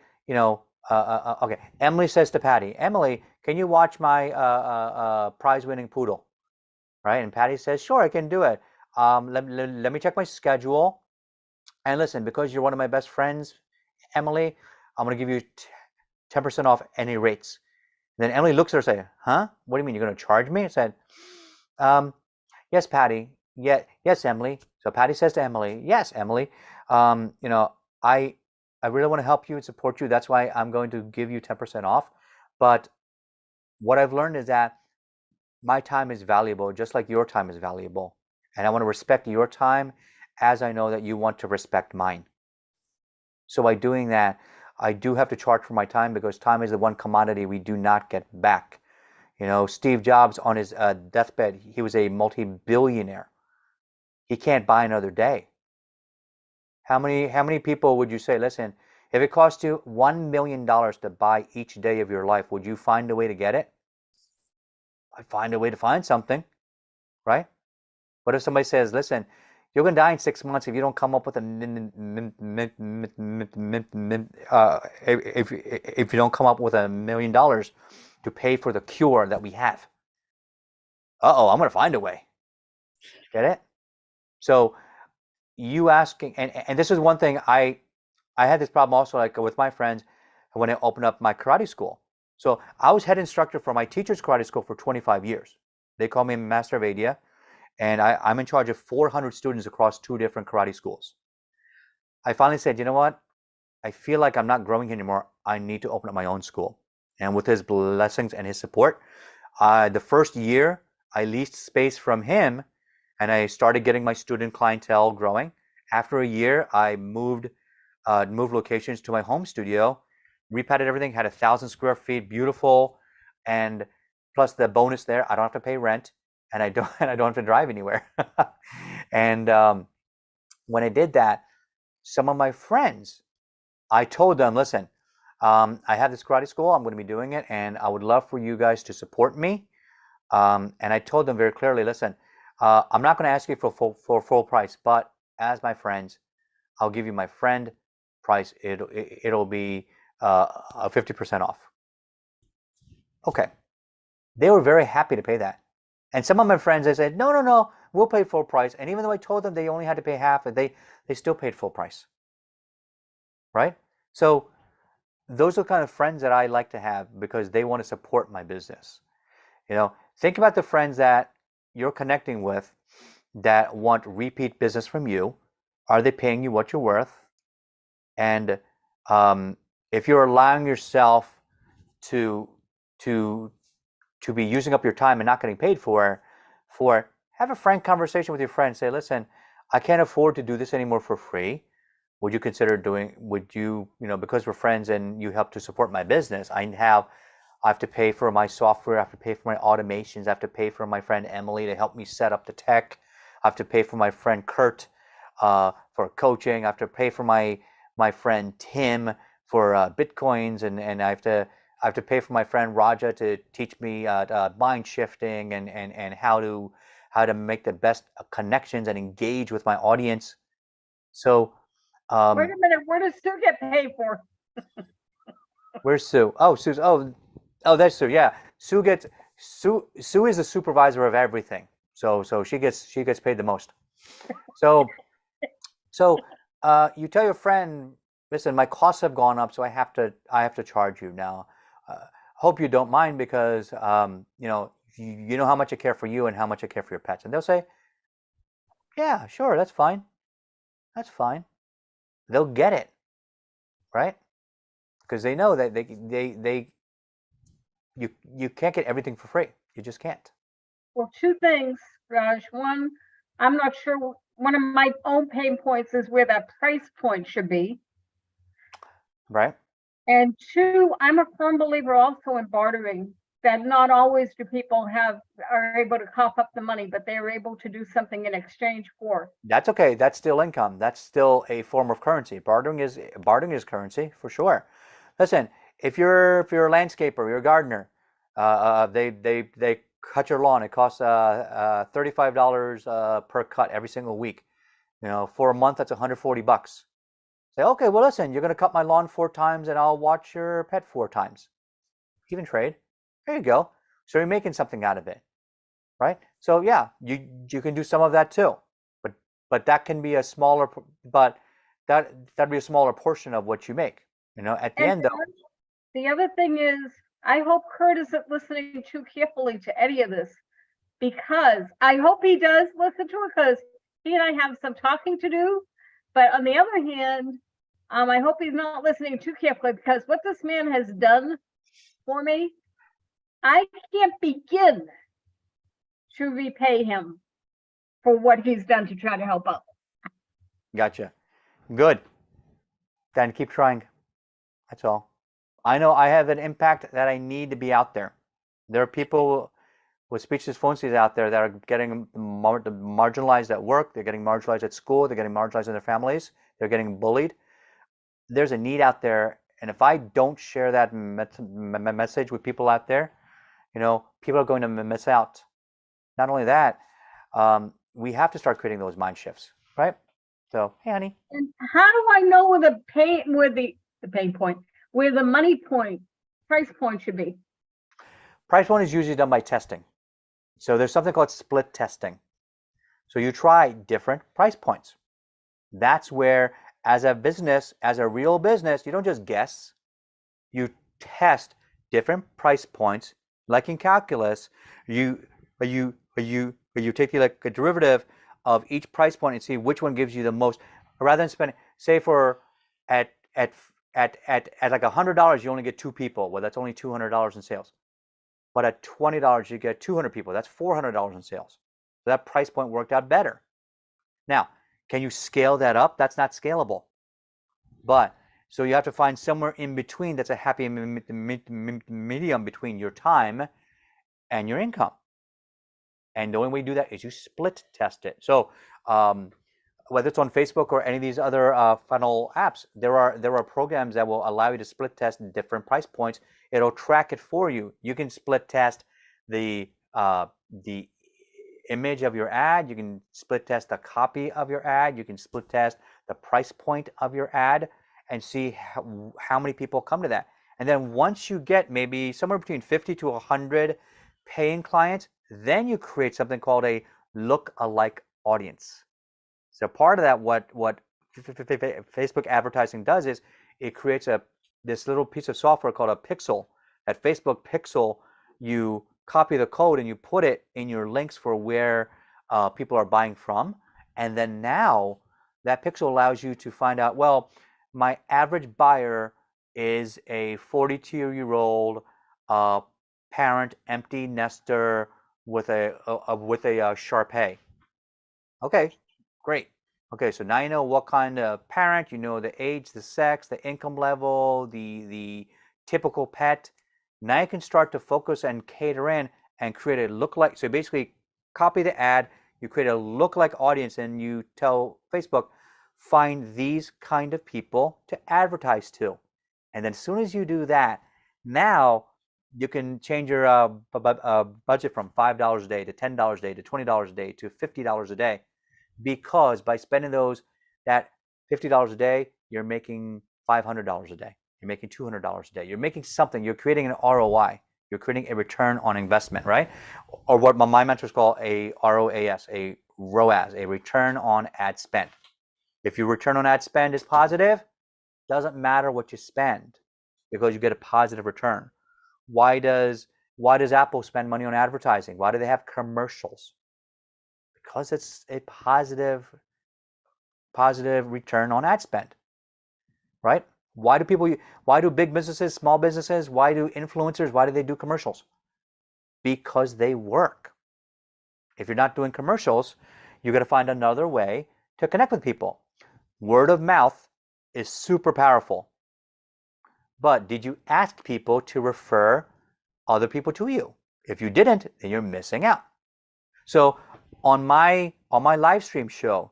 okay. Emily says to Patty, Emily, can you watch my prize winning poodle? Right. And Patty says, sure, I can do it. Let me check my schedule. And listen, because you're one of my best friends, Emily, I'm going to give you 10% off any rates. And then Emily looks at her and says, huh? What do you mean? You're going to charge me? I said, yes, Patty. Yeah, yes, Emily. So Patty says to Emily, yes, Emily, I really want to help you and support you. That's why I'm going to give you 10% off. But what I've learned is that my time is valuable, just like your time is valuable. And I want to respect your time as I know that you want to respect mine. So by doing that, I do have to charge for my time because time is the one commodity we do not get back. Steve Jobs on his deathbed, he was a multi-billionaire. He can't buy another day. How many people would you say, listen, if it cost you $1 million to buy each day of your life, would you find a way to get it? I'd find a way to find something, right? What if somebody says, listen, you're going to die in 6 months if you don't come up with if you don't come up with $1 million to pay for the cure that we have. I'm going to find a way. Get it? So you asking, and this is one thing I had this problem also, like with my friends when I opened up my karate school. So I was head instructor for my teacher's karate school for 25 years. They call me Master of Adia, and I'm in charge of 400 students across 2 different karate schools. I finally said, you know what? I feel like I'm not growing anymore. I need to open up my own school. And with his blessings and his support, the first year I leased space from him and I started getting my student clientele growing. After a year, I moved locations to my home studio, repatted everything, had 1,000 square feet, beautiful, and plus the bonus there, I don't have to pay rent, and I don't have to drive anywhere. And when I did that, some of my friends, I told them, listen, I have this karate school, I'm going to be doing it, and I would love for you guys to support me. And I told them very clearly, listen, I'm not going to ask you for full price, but as my friends, I'll give you my friend price. It'll be 50% off. Okay. They were very happy to pay that. And some of my friends, they said, no, we'll pay full price. And even though I told them they only had to pay half, they still paid full price. Right? So those are the kind of friends that I like to have because they want to support my business. Think about the friends that you're connecting with that want repeat business from you. Are they paying you what you're worth? And if you're allowing yourself to be using up your time and not getting paid for have a frank conversation with your friend. Say, listen, I can't afford to do this anymore for free. Would you consider because we're friends and you help to support my business, I have to pay for my software, I have to pay for my automations, I have to pay for my friend Emily to help me set up the tech, I have to pay for my friend Kurt for coaching, I have to pay for my friend Tim for Bitcoins, and I have to pay for my friend Raja to teach me mind shifting and how to make the best connections and engage with my audience. So, Wait a minute, what does Sue get paid for? where's Sue? Oh, Sue's. Oh, that's Sue. Yeah, Sue is the supervisor of everything. So she gets paid the most. So you tell your friend, listen, my costs have gone up, so I have to charge you now. Hope you don't mind because you know how much I care for you and how much I care for your pets, and they'll say, yeah, sure, that's fine. That's fine. They'll get it, right? Because they know that you can't get everything for free. You just can't. Well, two things, Raj. One, I'm not sure. One of my own pain points is where that price point should be. Right. And two, I'm a firm believer also in bartering, that not always do people are able to cough up the money, but they're able to do something in exchange for. That's okay. That's still income. That's still a form of currency. Bartering is currency for sure. Listen, if you're a landscaper, you're a gardener, they cut your lawn. It costs $35 per cut every single week. For a month that's $140. Say, okay, well, listen, you're going to cut my lawn 4 times and I'll watch your pet 4 times. Even trade. There you go. So you're making something out of it, right? So yeah, you can do some of that too, but that can be a smaller, but that'd be a smaller portion of what you make. At the end, though. The other thing is, I hope Kurt isn't listening too carefully to any of this, because I hope he does listen to it, because he and I have some talking to do. But on the other hand, I hope he's not listening too carefully, because what this man has done for me, I can't begin to repay him for what he's done to try to help out. Gotcha. Good. Then keep trying. That's all. I know I have an impact that I need to be out there. There are people with speech dysphonia out there that are getting marginalized at work. They're getting marginalized at school. They're getting marginalized in their families. They're getting bullied. There's a need out there. And if I don't share that message with people out there, people are going to miss out. Not only that, we have to start creating those mind shifts, right? So, hey, honey. And how do I know where the money point, price point should be? Price point is usually done by testing. So there's something called split testing. So you try different price points. That's where, as a business, as a real business, you don't just guess. You test different price points. Like in calculus, you take like a derivative of each price point and see which one gives you the most. Rather than spending, say for at like $100, you only get 2 people. Well, that's only $200 in sales. But at $20, you get 200 people. That's $400 in sales. So that price point worked out better. Now, can you scale that up? That's not scalable. But so you have to find somewhere in between that's a happy medium between your time and your income. And the only way you do that is you split test it. So whether it's on Facebook or any of these other funnel apps, there are programs that will allow you to split test different price points. It'll track it for you. You can split test the image of your ad. You can split test the copy of your ad. You can split test the price point of your ad and see how many people come to that. And then once you get maybe somewhere between 50 to 100 paying clients, then you create something called a look-alike audience. So part of that, what Facebook advertising does is it creates this little piece of software called a pixel. At Facebook Pixel, you copy the code and you put it in your links for where people are buying from. And then now that pixel allows you to find out, well, my average buyer is a 42-year-old parent, empty nester with a Shar-Pei. Okay, great. Okay, so now you know what kind of parent, you know the age, the sex, the income level, the typical pet. Now you can start to focus and cater in and create a lookalike. So basically copy the ad, you create a lookalike audience, and you tell Facebook, find these kind of people to advertise to. And then as soon as you do that, now you can change your budget from $5 a day to $10 a day to $20 a day to $50 a day, because by spending that $50 a day, you're making $500 a day. You're making $200 a day. You're making something. You're creating an ROI. You're creating a return on investment, right? Or what my mentors call a ROAS, a ROAS, a return on ad spend. If your return on ad spend is positive, doesn't matter what you spend because you get a positive return. Why does Apple spend money on advertising? Why do they have commercials? Because it's a positive return on ad spend, right? Why do big businesses, small businesses, why do influencers, why do they do commercials? Because they work. If you're not doing commercials, you got to find another way to connect with people. Word of mouth is super powerful. But did you ask people to refer other people to you? If you didn't, then you're missing out. So on my live stream show,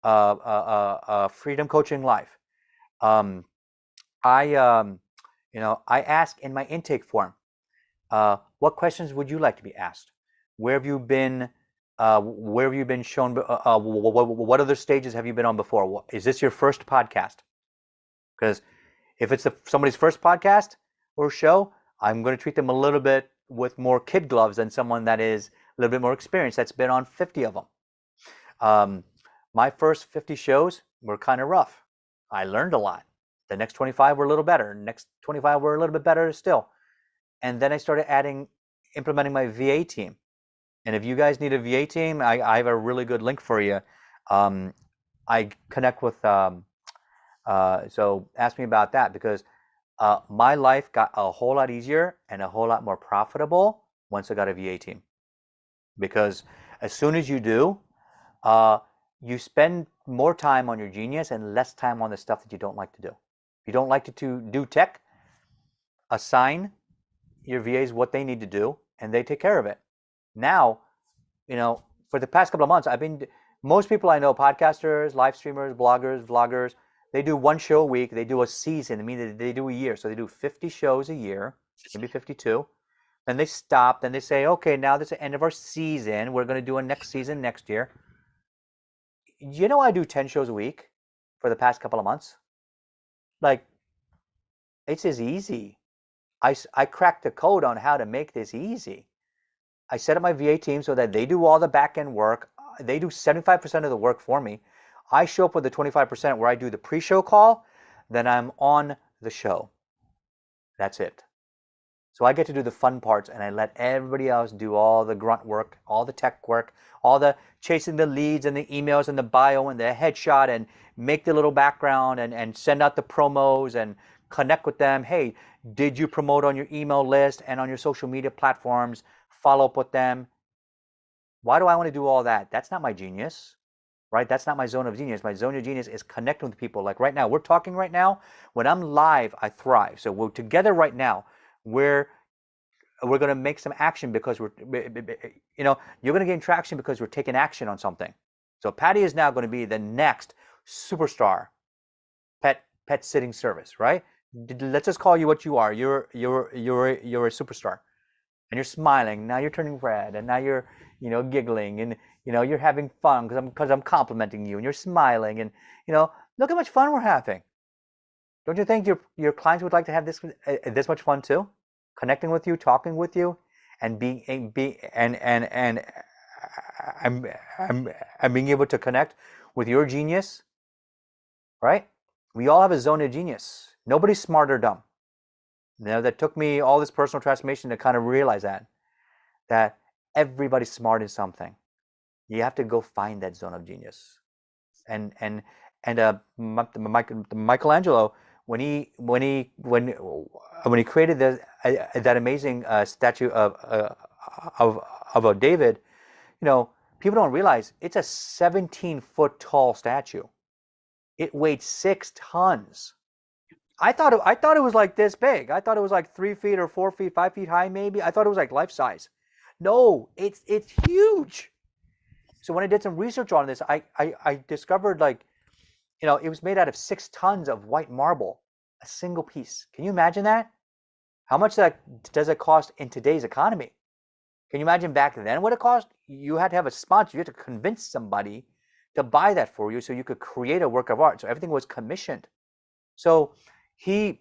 Freedom Coaching Live, I ask in my intake form, what questions would you like to be asked? Where have you been? Where have you been shown? What other stages have you been on before? Is this your first podcast? Because if it's somebody's first podcast or show, I'm going to treat them a little bit with more kid gloves than someone that is a little bit more experienced that's been on 50 of them. My first 50 shows were kind of rough. I learned a lot. The next 25 were a little better. Next 25 were a little bit better still. And then I started implementing my VA team. And if you guys need a VA team, I have a really good link for you. I connect with, so ask me about that because my life got a whole lot easier and a whole lot more profitable once I got a VA team. Because as soon as you do, you spend more time on your genius and less time on the stuff that you don't like to do. If you don't like to do tech, assign your VAs what they need to do and they take care of it. Now, for the past couple of months, most people I know, podcasters, live streamers, bloggers, vloggers, they do one show a week. They do a season. I mean, they do a year. So they do 50 shows a year, maybe 52. Then they stop. Then they say, okay, now this is the end of our season. We're going to do a next season next year. I do 10 shows a week for the past couple of months. Like, it's as easy. I cracked the code on how to make this easy. I set up my VA team so that they do all the back-end work. They do 75% of the work for me. I show up with the 25% where I do the pre-show call, then I'm on the show. That's it. So I get to do the fun parts and I let everybody else do all the grunt work, all the tech work, all the chasing the leads and the emails and the bio and the headshot and make the little background and send out the promos and connect with them. Hey, did you promote on your email list and on your social media platforms? Follow up with them. Why do I want to do all that? That's not my genius, right? That's not my zone of genius. My zone of genius is connecting with people. Like right now, we're talking right now. When I'm live, I thrive. So we're together right now. We're going to make some action because you're going to gain traction because we're taking action on something. So Patty is now going to be the next superstar pet sitting service, right? Let's just call you what you are. You're a superstar. And you're smiling. Now you're turning red, and now you're, giggling, and you're having fun because I'm complimenting you, and you're smiling, and look how much fun we're having. Don't you think your clients would like to have this much fun too? Connecting with you, talking with you, and being able to connect with your genius, right? We all have a zone of genius. Nobody's smart or dumb. That took me all this personal transformation to kind of realize that everybody's smart in something. You have to go find that zone of genius. And Michelangelo, when he created that amazing statue of David, people don't realize it's a 17-foot tall statue. It weighed 6 tons. I thought it was like this big. I thought it was like 3 feet or 4 feet, 5 feet high, maybe. I thought it was like life size. No, it's huge. So when I did some research on this, I discovered it was made out of 6 tons of white marble, a single piece. Can you imagine that? How much does it cost in today's economy? Can you imagine back then what it cost? You had to have a sponsor. You had to convince somebody to buy that for you so you could create a work of art. So everything was commissioned. So he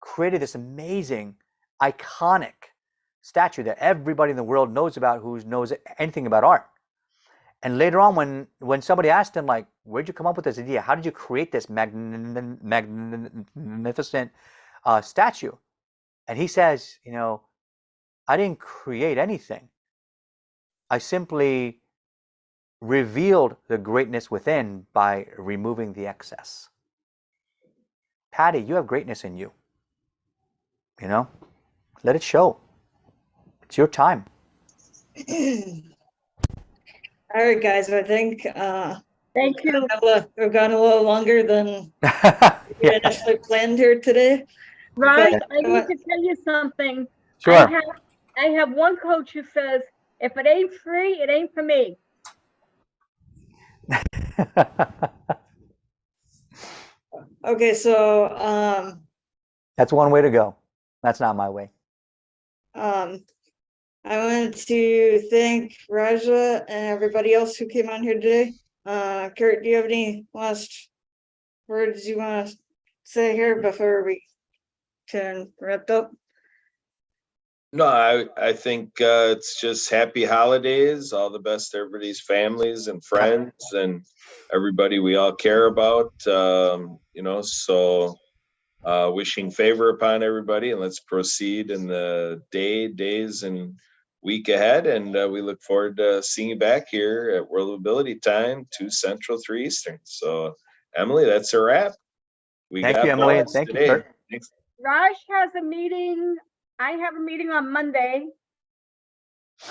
created this amazing, iconic statue that everybody in the world knows about who knows anything about art. And later on, when somebody asked him, like, where'd you come up with this idea? How did you create this magnificent statue? And he says, you know, I didn't create anything. I simply revealed the greatness within by removing the excess. Patty, you have greatness in you. You know, let it show. It's your time. All right, guys, I think Thank you. we've gone a little longer than we Yeah, initially planned here today. Raj, Okay. I need to tell you something. sure. I have one coach who says, if it ain't free, it ain't for me. Okay, so That's one way to go. That's not my way. I wanted to thank Raja and everybody else who came on here today. Kurt, do you have any last words you want to say here before we can wrap up? No, I think it's just happy holidays, all the best to everybody's families and friends and everybody we all care about. You know, so wishing favor upon everybody, and let's proceed in the days and week ahead. And we look forward to seeing you back here at World of Ability time, 2 Central, 3 Eastern. So Emily, that's a wrap. Thank you, Emily, and thank you, Kurt. Thanks. Raj has a meeting. I have a meeting on Monday